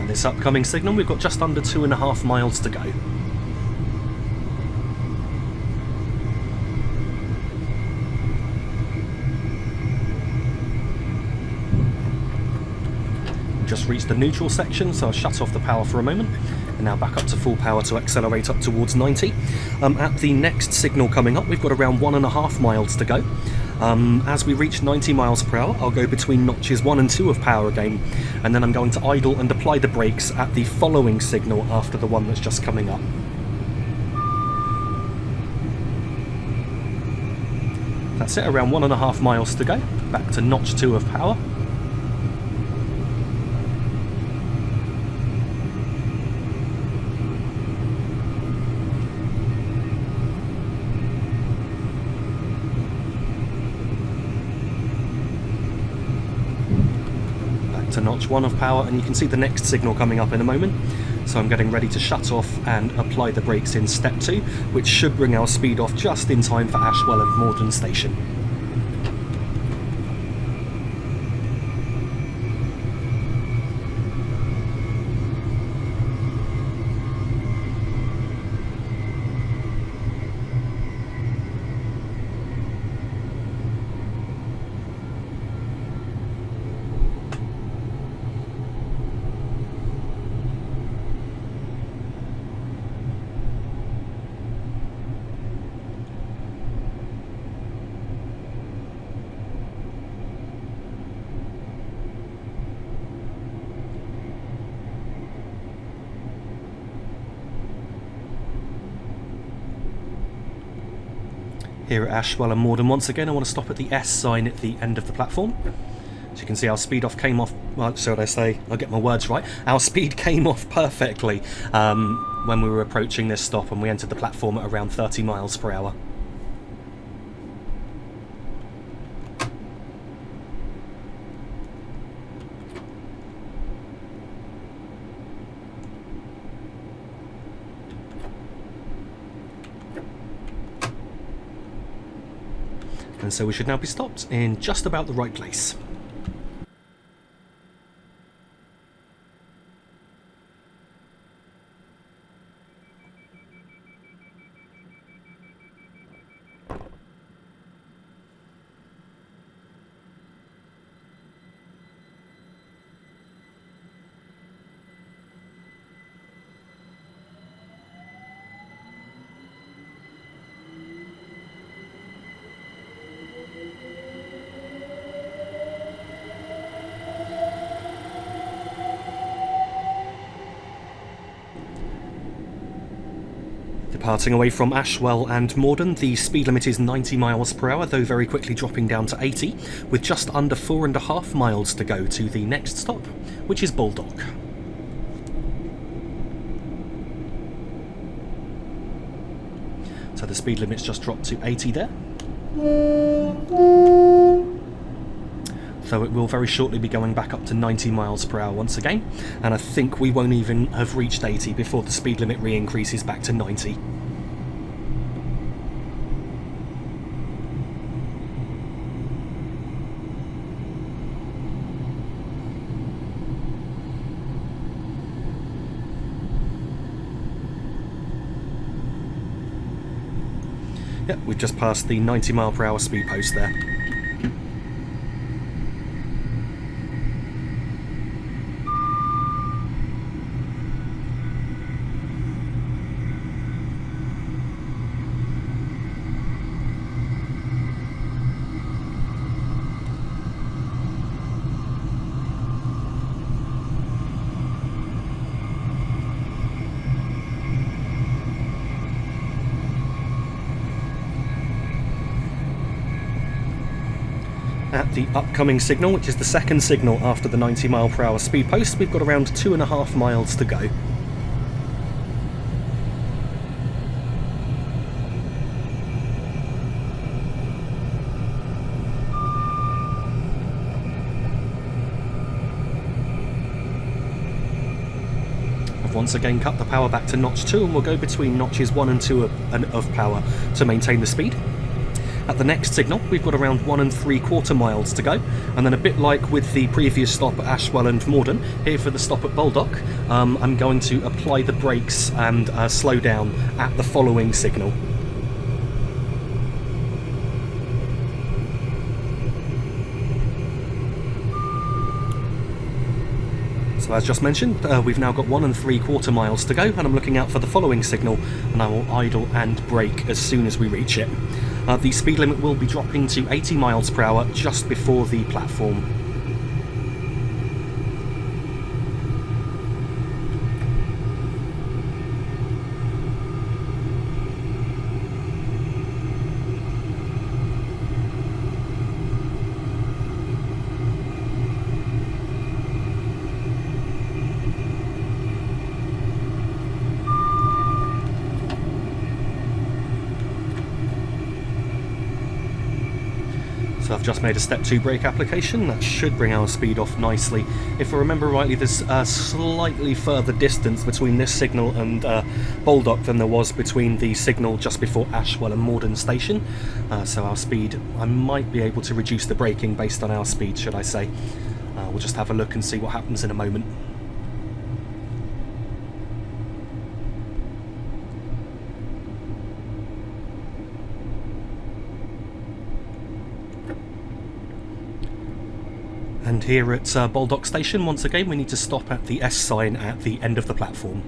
This upcoming signal, we've got just under 2.5 miles to go. Just reached the neutral section, so I'll shut off the power for a moment, and now back up to full power to accelerate up towards 90. At the next signal coming up, we've got around 1.5 miles to go. As we reach 90 miles per hour, I'll go between notches 1 and 2 of power again, and then I'm going to idle and apply the brakes at the following signal after the one that's just coming up. That's it, around 1.5 miles to go, back to notch 2 of power. To notch 1 of power, and you can see the next signal coming up in a moment, so I'm getting ready to shut off and apply the brakes in step 2, which should bring our speed off just in time for Ashwell Morden Station. Here at Ashwell Morden, once again I want to stop at the S sign at the end of the platform. So you can see our speed off came off, well, should I say, I'll get my words right, our speed came off perfectly when we were approaching this stop, and we entered the platform at around 30 miles per hour. And so we should now be stopped in just about the right place. Departing away from Ashwell and Morden, the speed limit is 90 miles per hour, though very quickly dropping down to 80, with just under 4.5 miles to go to the next stop, which is Baldock. So the speed limit's just dropped to 80 there. Though it will very shortly be going back up to 90 miles per hour once again, and I think we won't even have reached 80 before the speed limit re-increases back to 90. Yep, we've just passed the 90 mile per hour speed post there. At the upcoming signal, which is the second signal after the 90 mile per hour speed post, we've got around 2.5 miles to go. I've once again cut the power back to notch 2, and we'll go between notches 1 and 2 of power to maintain the speed. At the next signal, we've got around 1 3/4 miles to go, and then a bit like with the previous stop at Ashwell and Morden, here for the stop at Baldock, I'm going to apply the brakes and slow down at the following signal. So as just mentioned, we've now got 1 3/4 miles to go, and I'm looking out for the following signal, and I will idle and brake as soon as we reach it. The speed limit will be dropping to 80 miles per hour just before the platform. So I've just made a step 2 brake application. That should bring our speed off nicely. If I remember rightly, there's a slightly further distance between this signal and Baldock than there was between the signal just before Ashwell and Morden Station. So our speed, I might be able to reduce the braking based on our speed, should I say. We'll just have a look and see what happens in a moment. And here at Baldock Station, once again, we need to stop at the S sign at the end of the platform.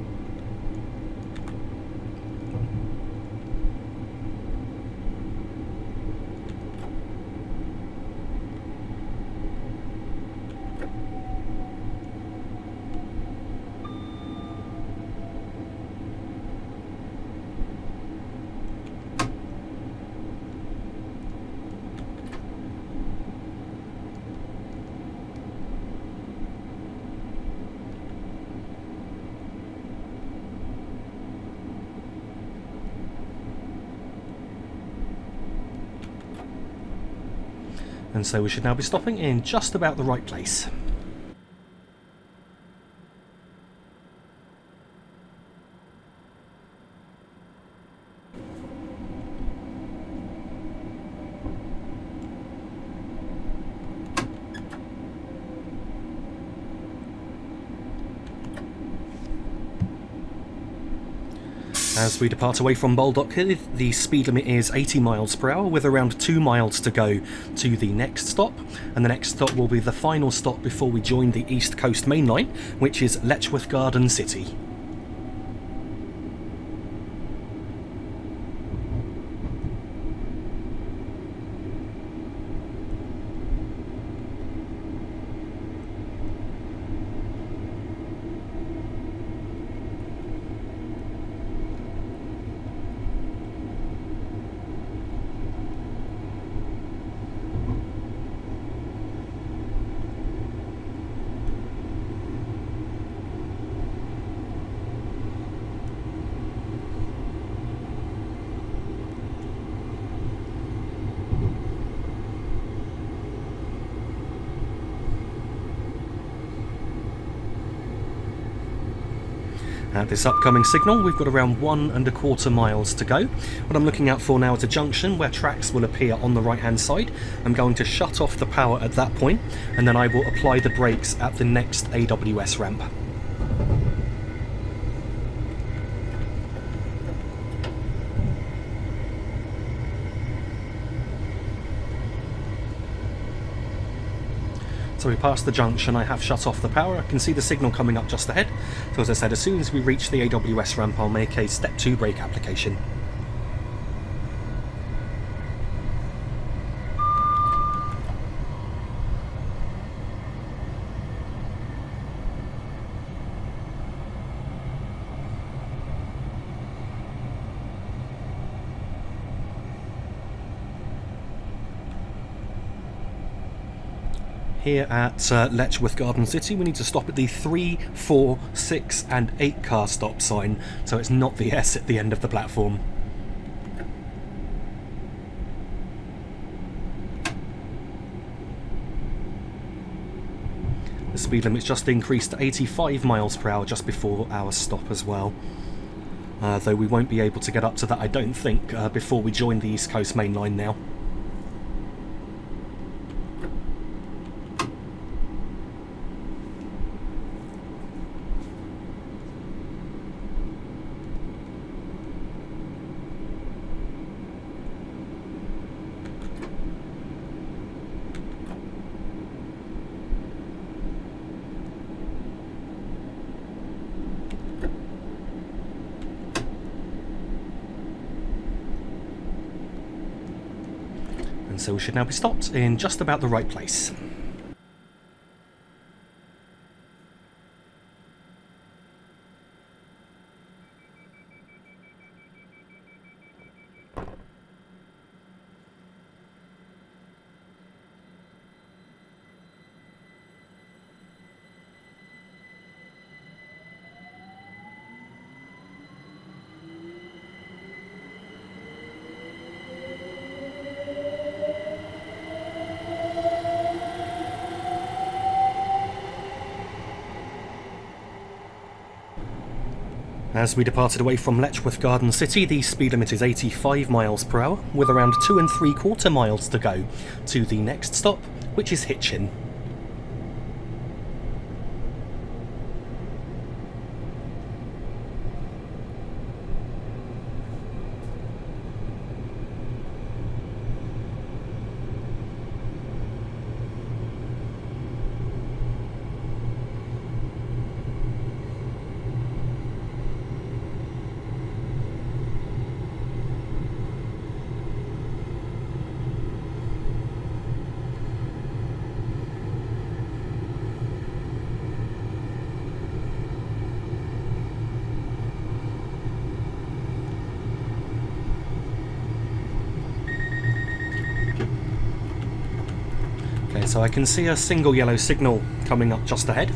And so we should now be stopping in just about the right place. As we depart away from Baldock, the speed limit is 80 miles per hour with around 2 miles to go to the next stop, and the next stop will be the final stop before we join the East Coast Main Line, which is Letchworth Garden City. At this upcoming signal, we've got around 1¼ miles to go. What I'm looking out for now is a junction where tracks will appear on the right hand side. I'm going to shut off the power at that point, and then I will apply the brakes at the next AWS ramp. So we passed the junction, I have shut off the power, I can see the signal coming up just ahead. So as I said, as soon as we reach the AWS ramp, I'll make a step 2 brake application. Here at Letchworth Garden City, we need to stop at the 3, 4, 6 and 8 car stop sign, so it's not the S at the end of the platform. The speed limit's just increased to 85 miles per hour just before our stop as well. Though we won't be able to get up to that, I don't think, before we join the East Coast Main Line now. So we should now be stopped in just about the right place. As we departed away from Letchworth Garden City, the speed limit is 85 miles per hour, with around 2 3/4 miles to go to the next stop, which is Hitchin. So I can see a single yellow signal coming up just ahead.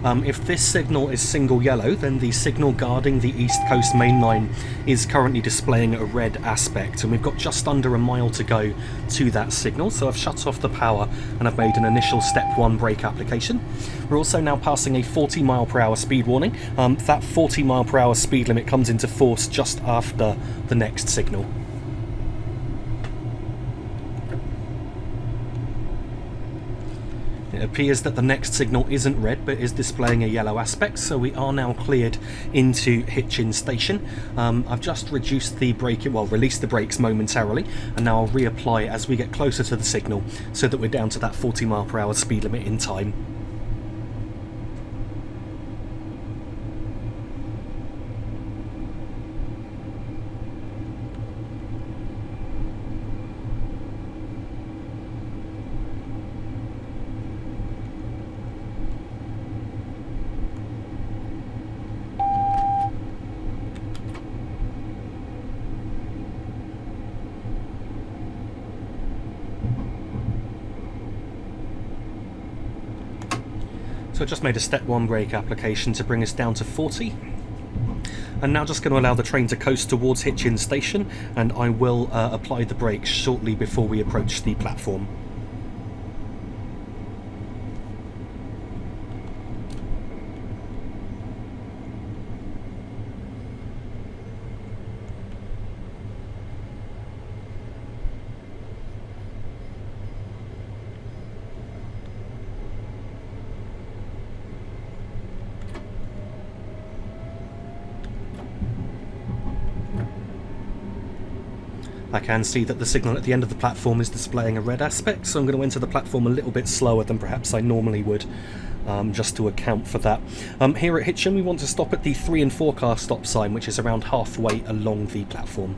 If this signal is single yellow, then the signal guarding the East Coast Main Line is currently displaying a red aspect, and we've got just under a mile to go to that signal, so I've shut off the power and I've made an initial step 1 brake application. We're also now passing a 40 mile per hour speed warning. That 40 mile per hour speed limit comes into force just after the next signal. It appears that the next signal isn't red but is displaying a yellow aspect, so we are now cleared into Hitchin Station. I've just reduced the released the brakes momentarily, and now I'll reapply as we get closer to the signal so that we're down to that 40 mph speed limit in time. So I just made a step 1 brake application to bring us down to 40. And now just going to allow the train to coast towards Hitchin Station, and I will apply the brakes shortly before we approach the platform. I can see that the signal at the end of the platform is displaying a red aspect, so I'm going to enter the platform a little bit slower than perhaps I normally would, just to account for that. Here at Hitchin we want to stop at the 3 and 4 car stop sign, which is around halfway along the platform.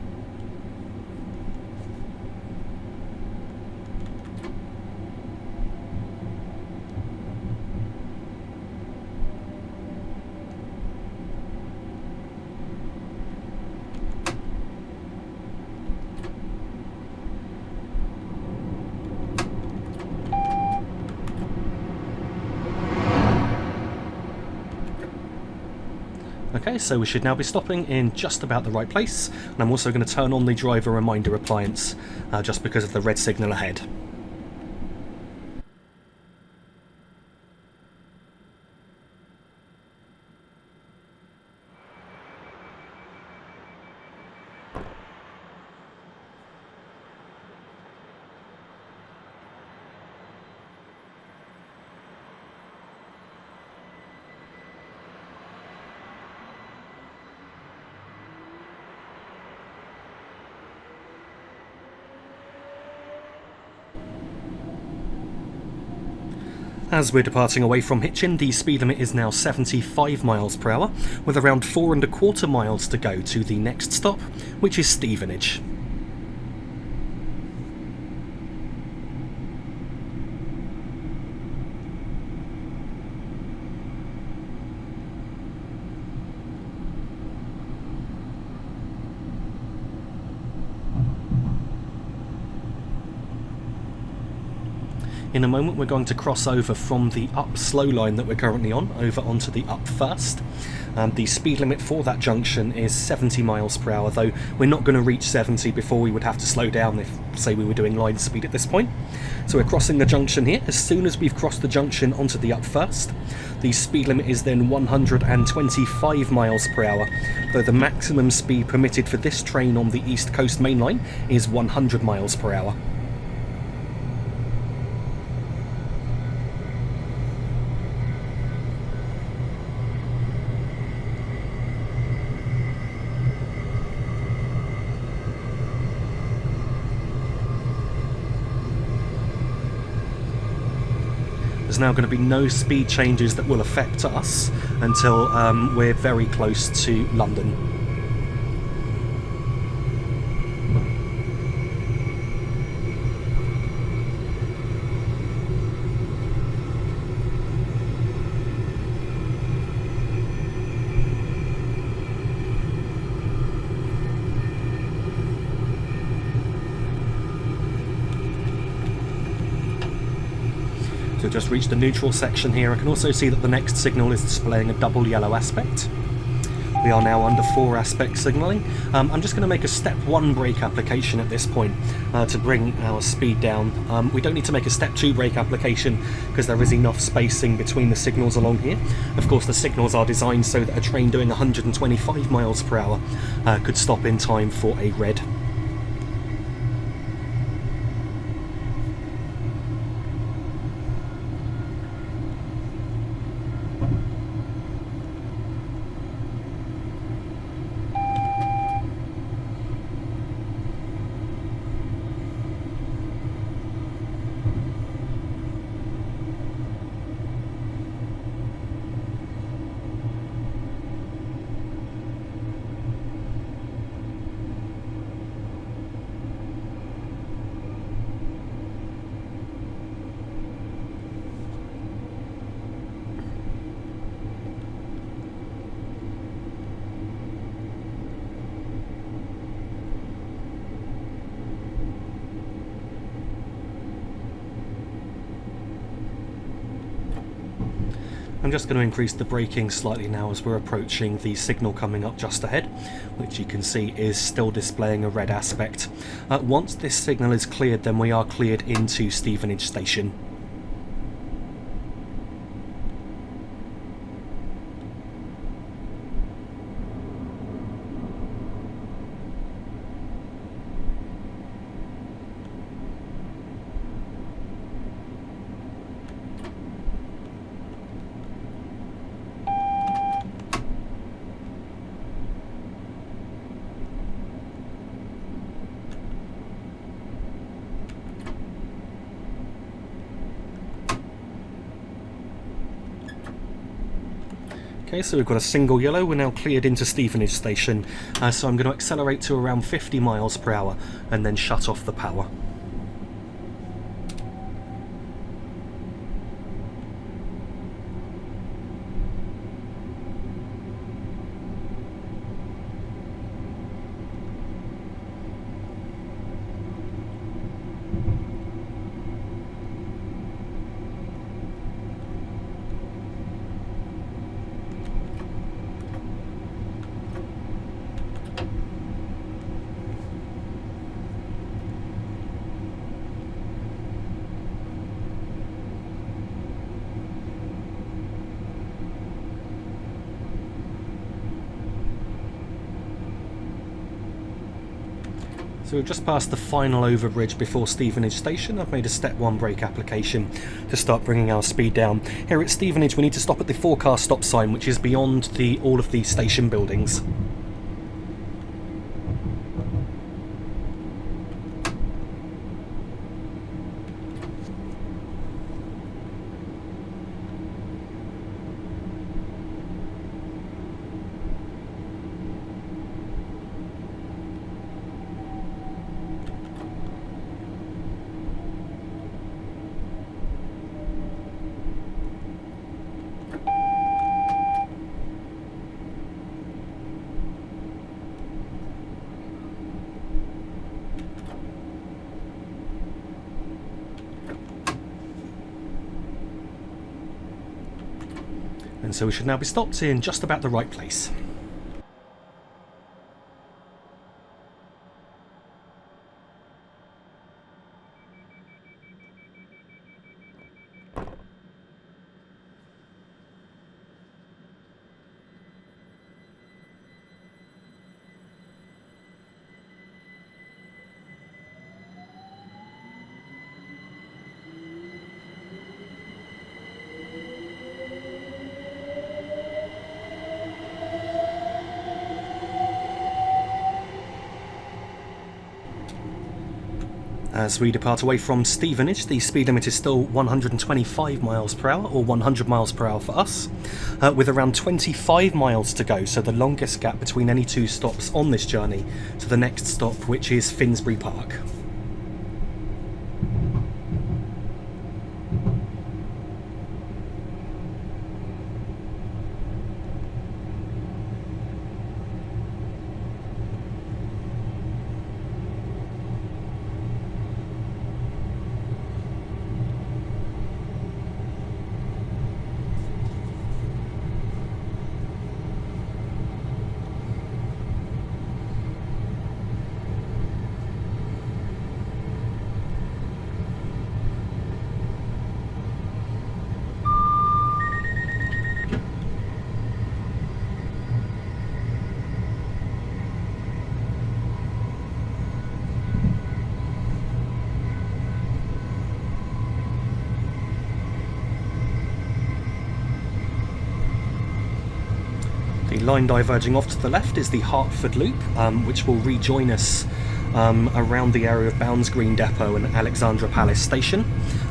Okay, so we should now be stopping in just about the right place, and I'm also going to turn on the driver reminder appliance just because of the red signal ahead. As we're departing away from Hitchin, the speed limit is now 75 miles per hour, with around 4¼ miles to go to the next stop, which is Stevenage. In a moment we're going to cross over from the up slow line that we're currently on over onto the up first. The speed limit for that junction is 70 miles per hour, though we're not going to reach 70 before we would have to slow down if, say, we were doing line speed at this point. So we're crossing the junction here. As soon as we've crossed the junction onto the up first, the speed limit is then 125 miles per hour, though the maximum speed permitted for this train on the East Coast Main Line is 100 miles per hour. There's now going to be no speed changes that will affect us until we're very close to London. So just reached the neutral section here. I can also see that the next signal is displaying a double yellow aspect. We are now under 4 aspect signalling. I'm just going to make a step 1 brake application at this point to bring our speed down. We don't need to make a step 2 brake application because there is enough spacing between the signals along here. Of course, the signals are designed so that a train doing 125 miles per hour could stop in time for a red. I'm just going to increase the braking slightly now as we're approaching the signal coming up just ahead, which you can see is still displaying a red aspect. Once this signal is cleared, then we are cleared into Stevenage Station. Okay, so we've got a single yellow, we're now cleared into Stevenage Station, so I'm going to accelerate to around 50 miles per hour and then shut off the power. So we've just passed the final overbridge before Stevenage Station. I've made a step 1 brake application to start bringing our speed down. Here at Stevenage we need to stop at the 4-car stop sign, which is beyond all of the station buildings. And so we should now be stopped in just about the right place. As we depart away from Stevenage, the speed limit is still 125 miles per hour, or 100 miles per hour for us, with around 25 miles to go, so the longest gap between any two stops on this journey to the next stop, which is Finsbury Park. The line diverging off to the left is the Hartford Loop, which will rejoin us around the area of Bounds Green Depot and Alexandra Palace Station.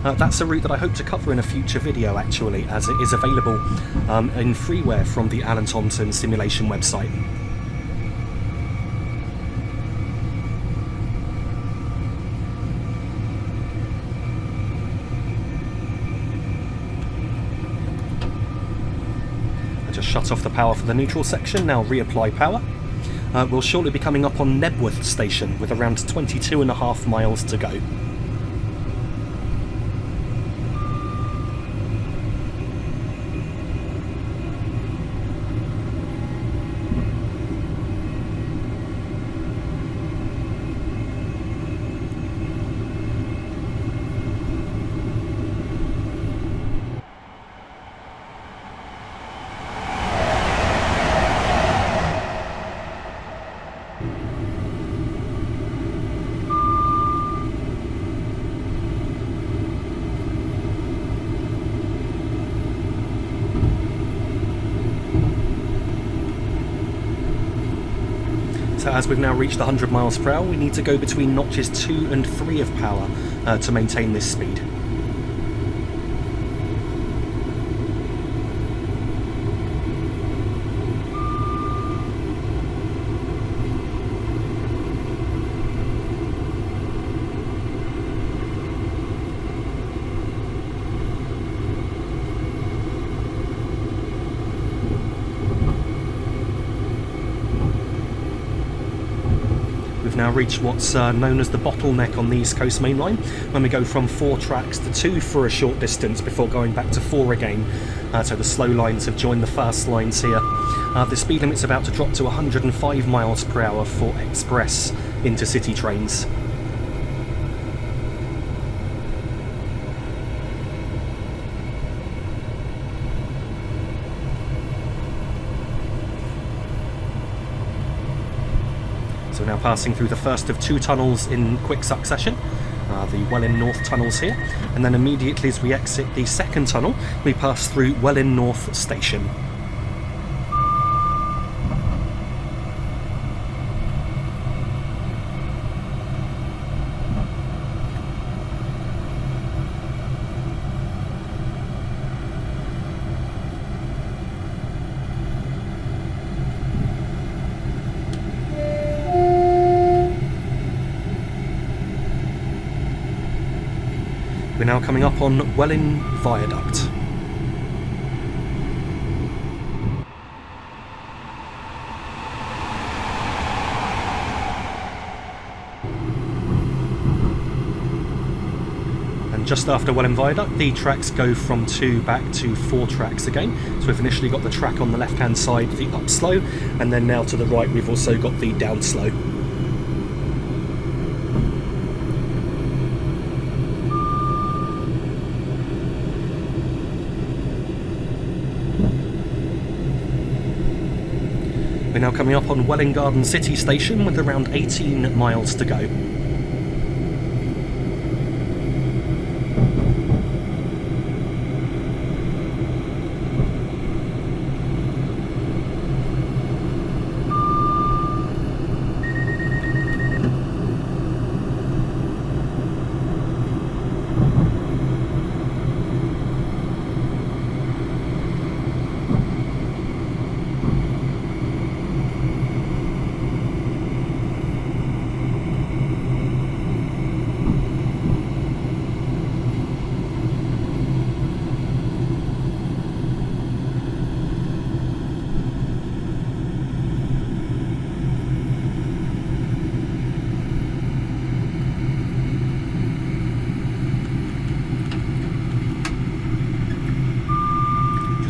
That's a route that I hope to cover in a future video, actually, as it is available in freeware from the Alan Thomson Simulation website. Shut off the power for the neutral section, now reapply power. We'll shortly be coming up on Letchworth Station with around 22.5 miles to go. So as we've now reached 100 miles per hour, we need to go between notches 2 and 3 of power to maintain this speed. We've now reached what's known as the bottleneck on the East Coast Main Line, when we go from 4 tracks to 2 for a short distance before going back to 4 again. So the slow lines have joined the fast lines here. The speed limit's about to drop to 105 miles per hour for express intercity trains. So we're now passing through the first of 2 tunnels in quick succession, the Welwyn North tunnels here, and then immediately as we exit the second tunnel, we pass through Welwyn North Station. We're now coming up on Welwyn Viaduct. And just after Welwyn Viaduct, the tracks go from 2 back to 4 tracks again. So we've initially got the track on the left-hand side, the up slow, and then now to the right we've also got the down slow. We're now coming up on Welwyn Garden City Station with around 18 miles to go.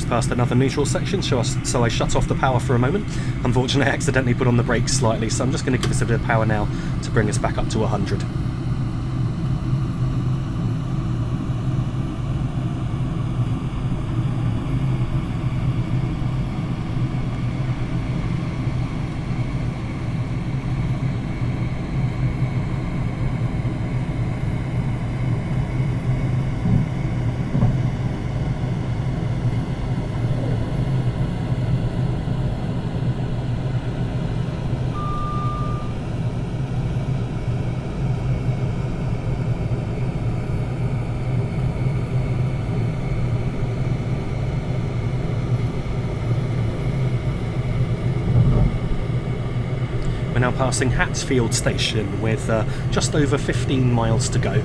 Past another neutral section, so I shut off the power for a moment. Unfortunately, I accidentally put on the brakes slightly, so I'm just going to give this a bit of power now to bring us back up to 100. We're now passing Hatfield Station with just over 15 miles to go.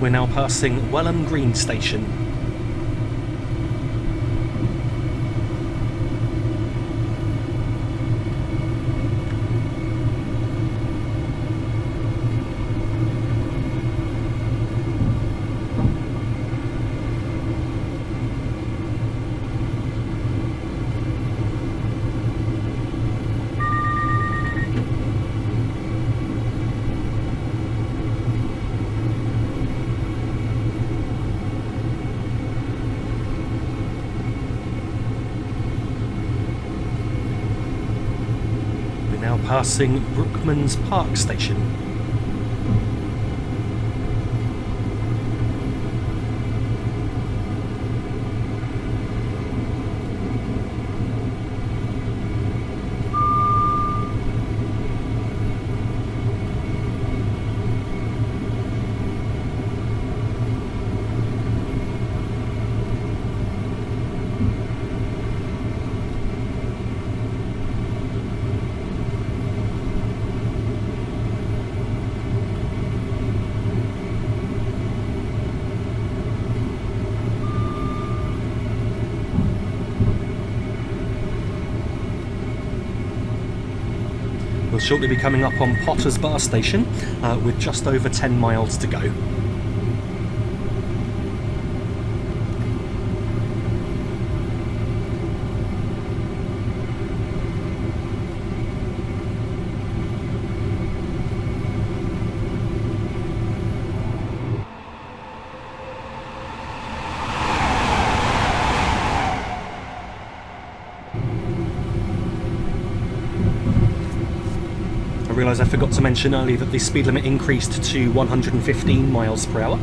We're now passing Welham Green Station. Passing Brookman's Park Station. We'll shortly be coming up on Potter's Bar Station with just over 10 miles to go. I realise I forgot to mention earlier that the speed limit increased to 115 miles per hour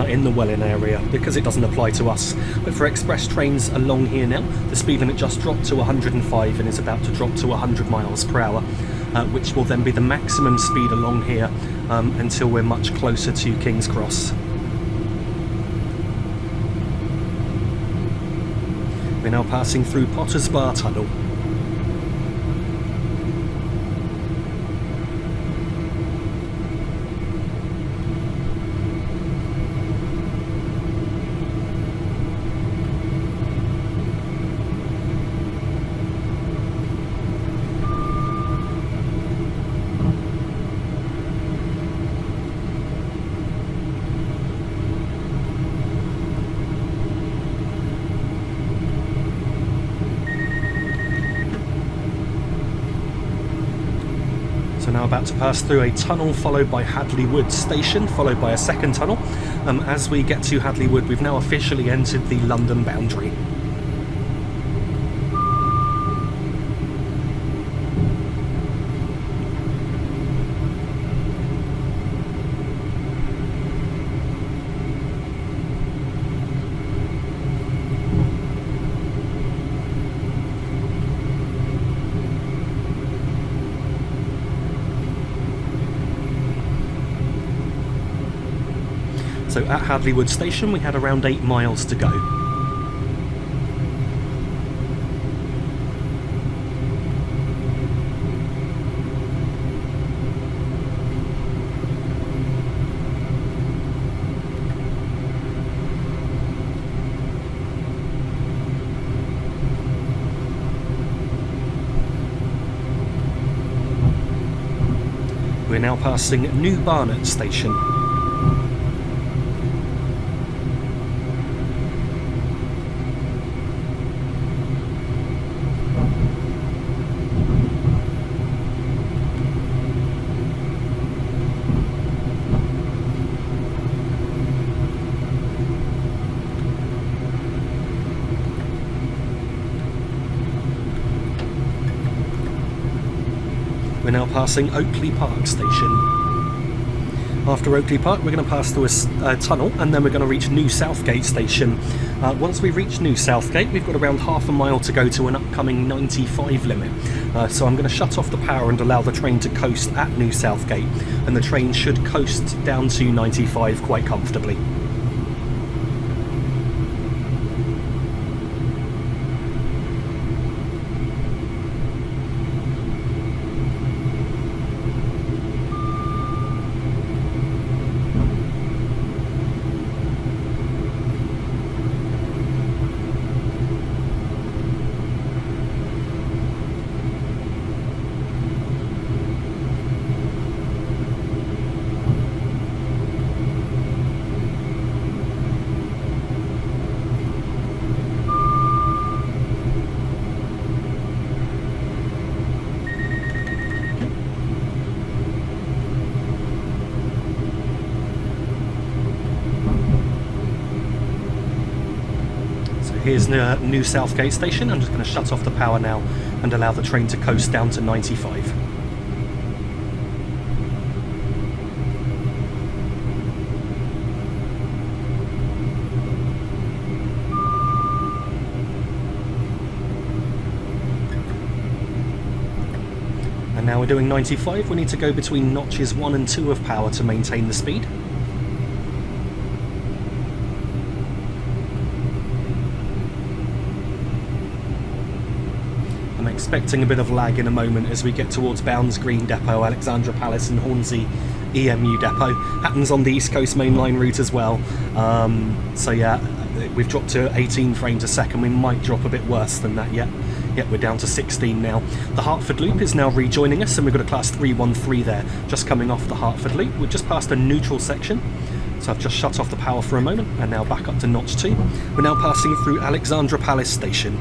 in the Welwyn area because it doesn't apply to us. But for express trains along here now, the speed limit just dropped to 105 and is about to drop to 100 miles per hour, which will then be the maximum speed along here until we're much closer to King's Cross. We're now passing through Potter's Bar Tunnel. Now about to pass through a tunnel followed by Hadley Wood Station, followed by a second tunnel. As we get to Hadley Wood, we've now officially entered the London boundary. So at Hadley Wood Station we had around 8 miles to go. We're now passing New Barnet Station. We're now passing Oakley Park Station. After Oakley Park we're going to pass through a tunnel and then we're going to reach New Southgate Station. Once we reach New Southgate we've got around half a mile to go to an upcoming 95 limit. So I'm going to shut off the power and allow the train to coast at New Southgate, and the train should coast down to 95 quite comfortably. here's New Southgate Station. I'm just going to shut off the power now and allow the train to coast down to 95. And now we're doing 95. We need to go between notches 1 and 2 of power to maintain the speed. Expecting a bit of lag in a moment as we get towards Bounds Green Depot, Alexandra Palace and Hornsey EMU Depot. Happens on the East Coast Main Line route as well. So yeah, we've dropped to 18 frames a second. We might drop a bit worse than that yet. Yep, we're down to 16 now. The Hartford Loop is now rejoining us, and we've got a class 313 there, just coming off the Hartford Loop. We've just passed a neutral section, so I've just shut off the power for a moment, and now back up to notch 2. We're now passing through Alexandra Palace Station.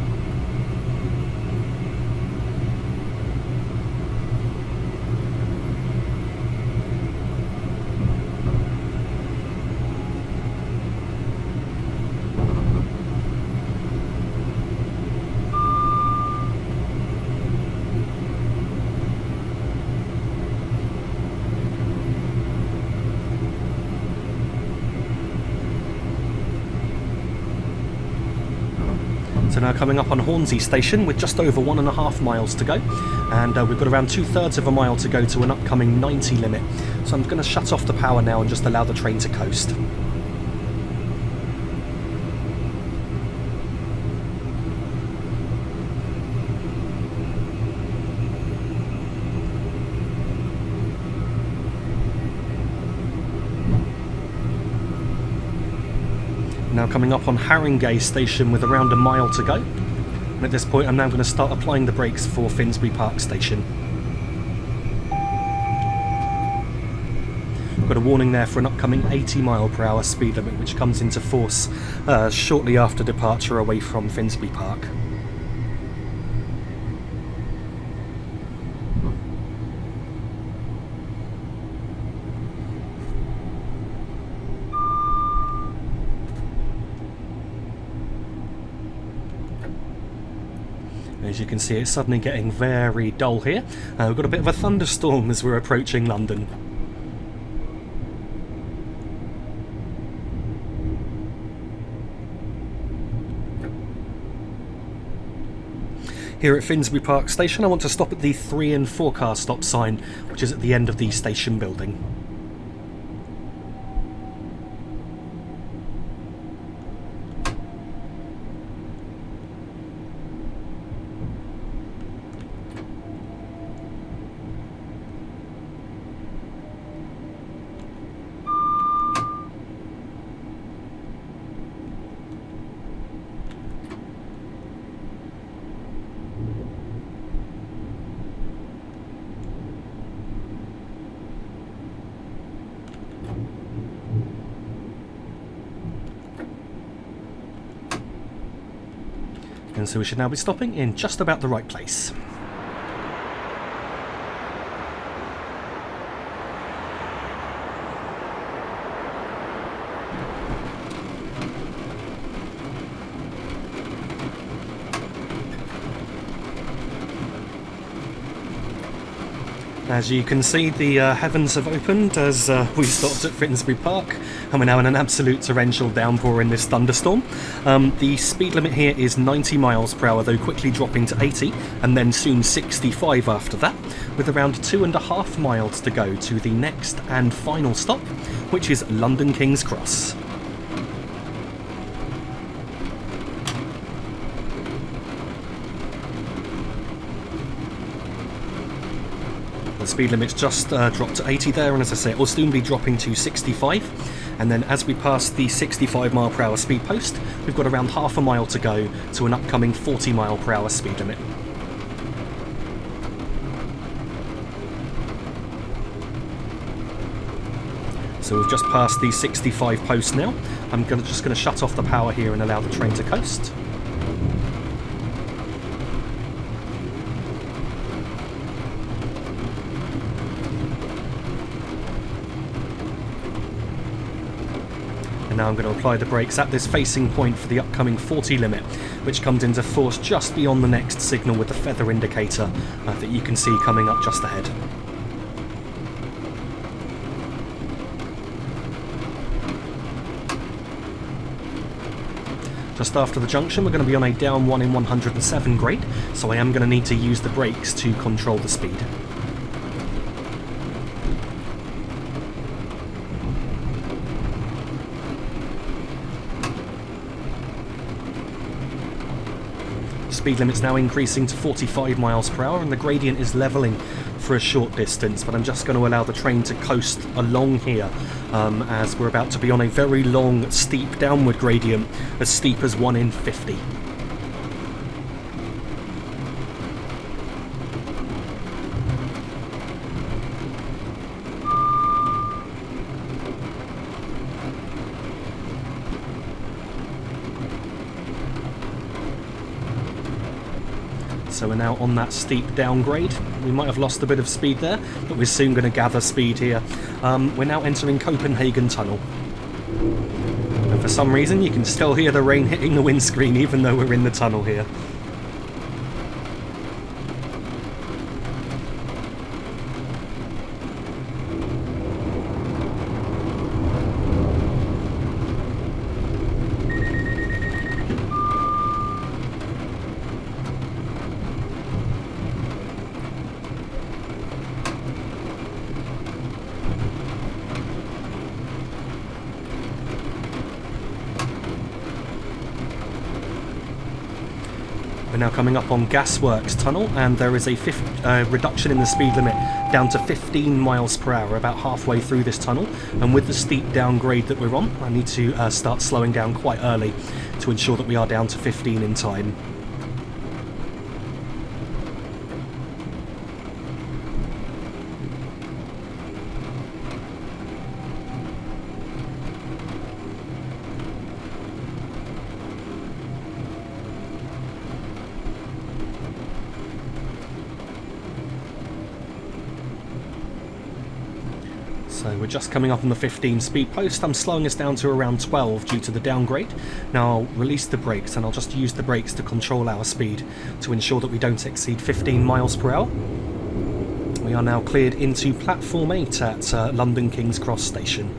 So now coming up on Hornsey Station with just over 1.5 miles to go, and we've got around 2/3 of a mile to go to an upcoming 90 limit. So I'm going to shut off the power now and just allow the train to coast. Now coming up on Haringey Station with around a mile to go. And at this point I'm now going to start applying the brakes for Finsbury Park Station. Got a warning there for an upcoming 80 mph speed limit which comes into force shortly after departure away from Finsbury Park. As you can see, it's suddenly getting very dull here. We've got a bit of a thunderstorm as we're approaching London. Here at Finsbury Park Station, I want to stop at the 3 and 4 car stop sign, which is at the end of the station building. And so we should now be stopping in just about the right place. As you can see, the heavens have opened as we stopped at Finsbury Park, and we're now in an absolute torrential downpour in this thunderstorm. The speed limit here is 90 mph, though quickly dropping to 80 and then soon 65 after that, with around 2.5 miles to go to the next and final stop, which is London King's Cross. The speed limit's just dropped to 80 there, and as I say, it will soon be dropping to 65. And then as we pass the 65 mph speed post, we've got around half a mile to go to an upcoming 40 mph speed limit. So we've just passed the 65 post now. I'm just going to shut off the power here and allow the train to coast. And now I'm going to apply the brakes at this facing point for the upcoming 40 limit, which comes into force just beyond the next signal with the feather indicator that you can see coming up just ahead. Just after the junction, we're going to be on a down 1 in 107 grade, so I am going to need to use the brakes to control the speed. Speed limit's now increasing to 45 miles per hour and the gradient is levelling for a short distance, but I'm just going to allow the train to coast along here as we're about to be on a very long, steep downward gradient, as steep as 1 in 50. So we're now on that steep downgrade. We might have lost a bit of speed there, but we're soon going to gather speed here. We're now entering Copenhagen Tunnel. And for some reason you can still hear the rain hitting the windscreen even though we're in the tunnel here. We're now coming up on Gasworks Tunnel, and there is a reduction in the speed limit down to 15 miles per hour about halfway through this tunnel, and with the steep downgrade that we're on, I need to start slowing down quite early to ensure that we are down to 15 in time. So we're just coming up on the 15 speed post. I'm slowing us down to around 12 due to the downgrade. Now I'll release the brakes and I'll just use the brakes to control our speed to ensure that we don't exceed 15 miles per hour. We are now cleared into platform 8 at London King's Cross Station.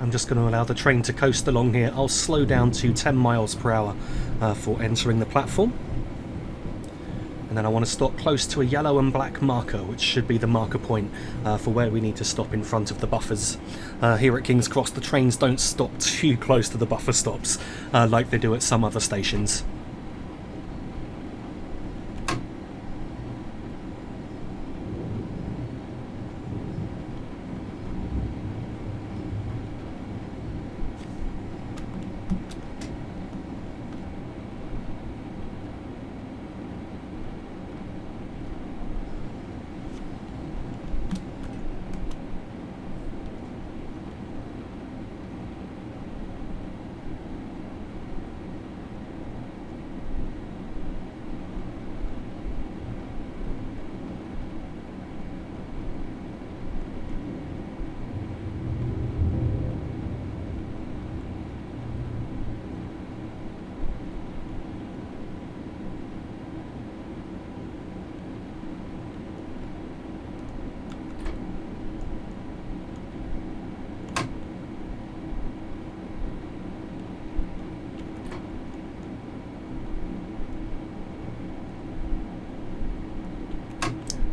I'm just going to allow the train to coast along here. I'll slow down to 10 miles per hour for entering the platform. And then I want to stop close to a yellow and black marker, which should be the marker point for where we need to stop in front of the buffers. Here at King's Cross, the trains don't stop too close to the buffer stops like they do at some other stations.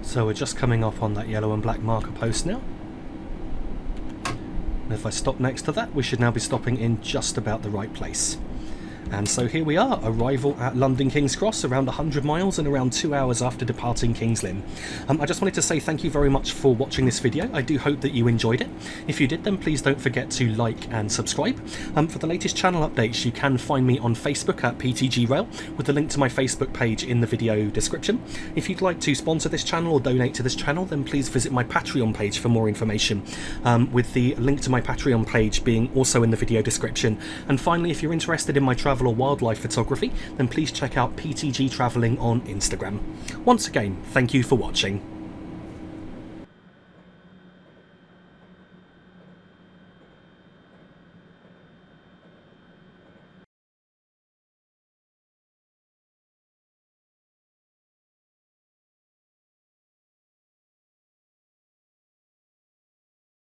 So we're just coming up on that yellow and black marker post now. And if I stop next to that, we should now be stopping in just about the right place. And so here we are, arrival at London King's Cross, around 100 miles and around 2 hours after departing Kingsland. I just wanted to say thank you very much for watching this video. I do hope that you enjoyed it. If you did, then please don't forget to like and subscribe. For the latest channel updates, you can find me on Facebook at PTG Rail, with the link to my Facebook page in the video description. If you'd like to sponsor this channel or donate to this channel, then please visit my Patreon page for more information, with the link to my Patreon page being also in the video description. And finally, if you're interested in my travel or wildlife photography, then please check out PTG Travelling on Instagram. Once again, thank you for watching.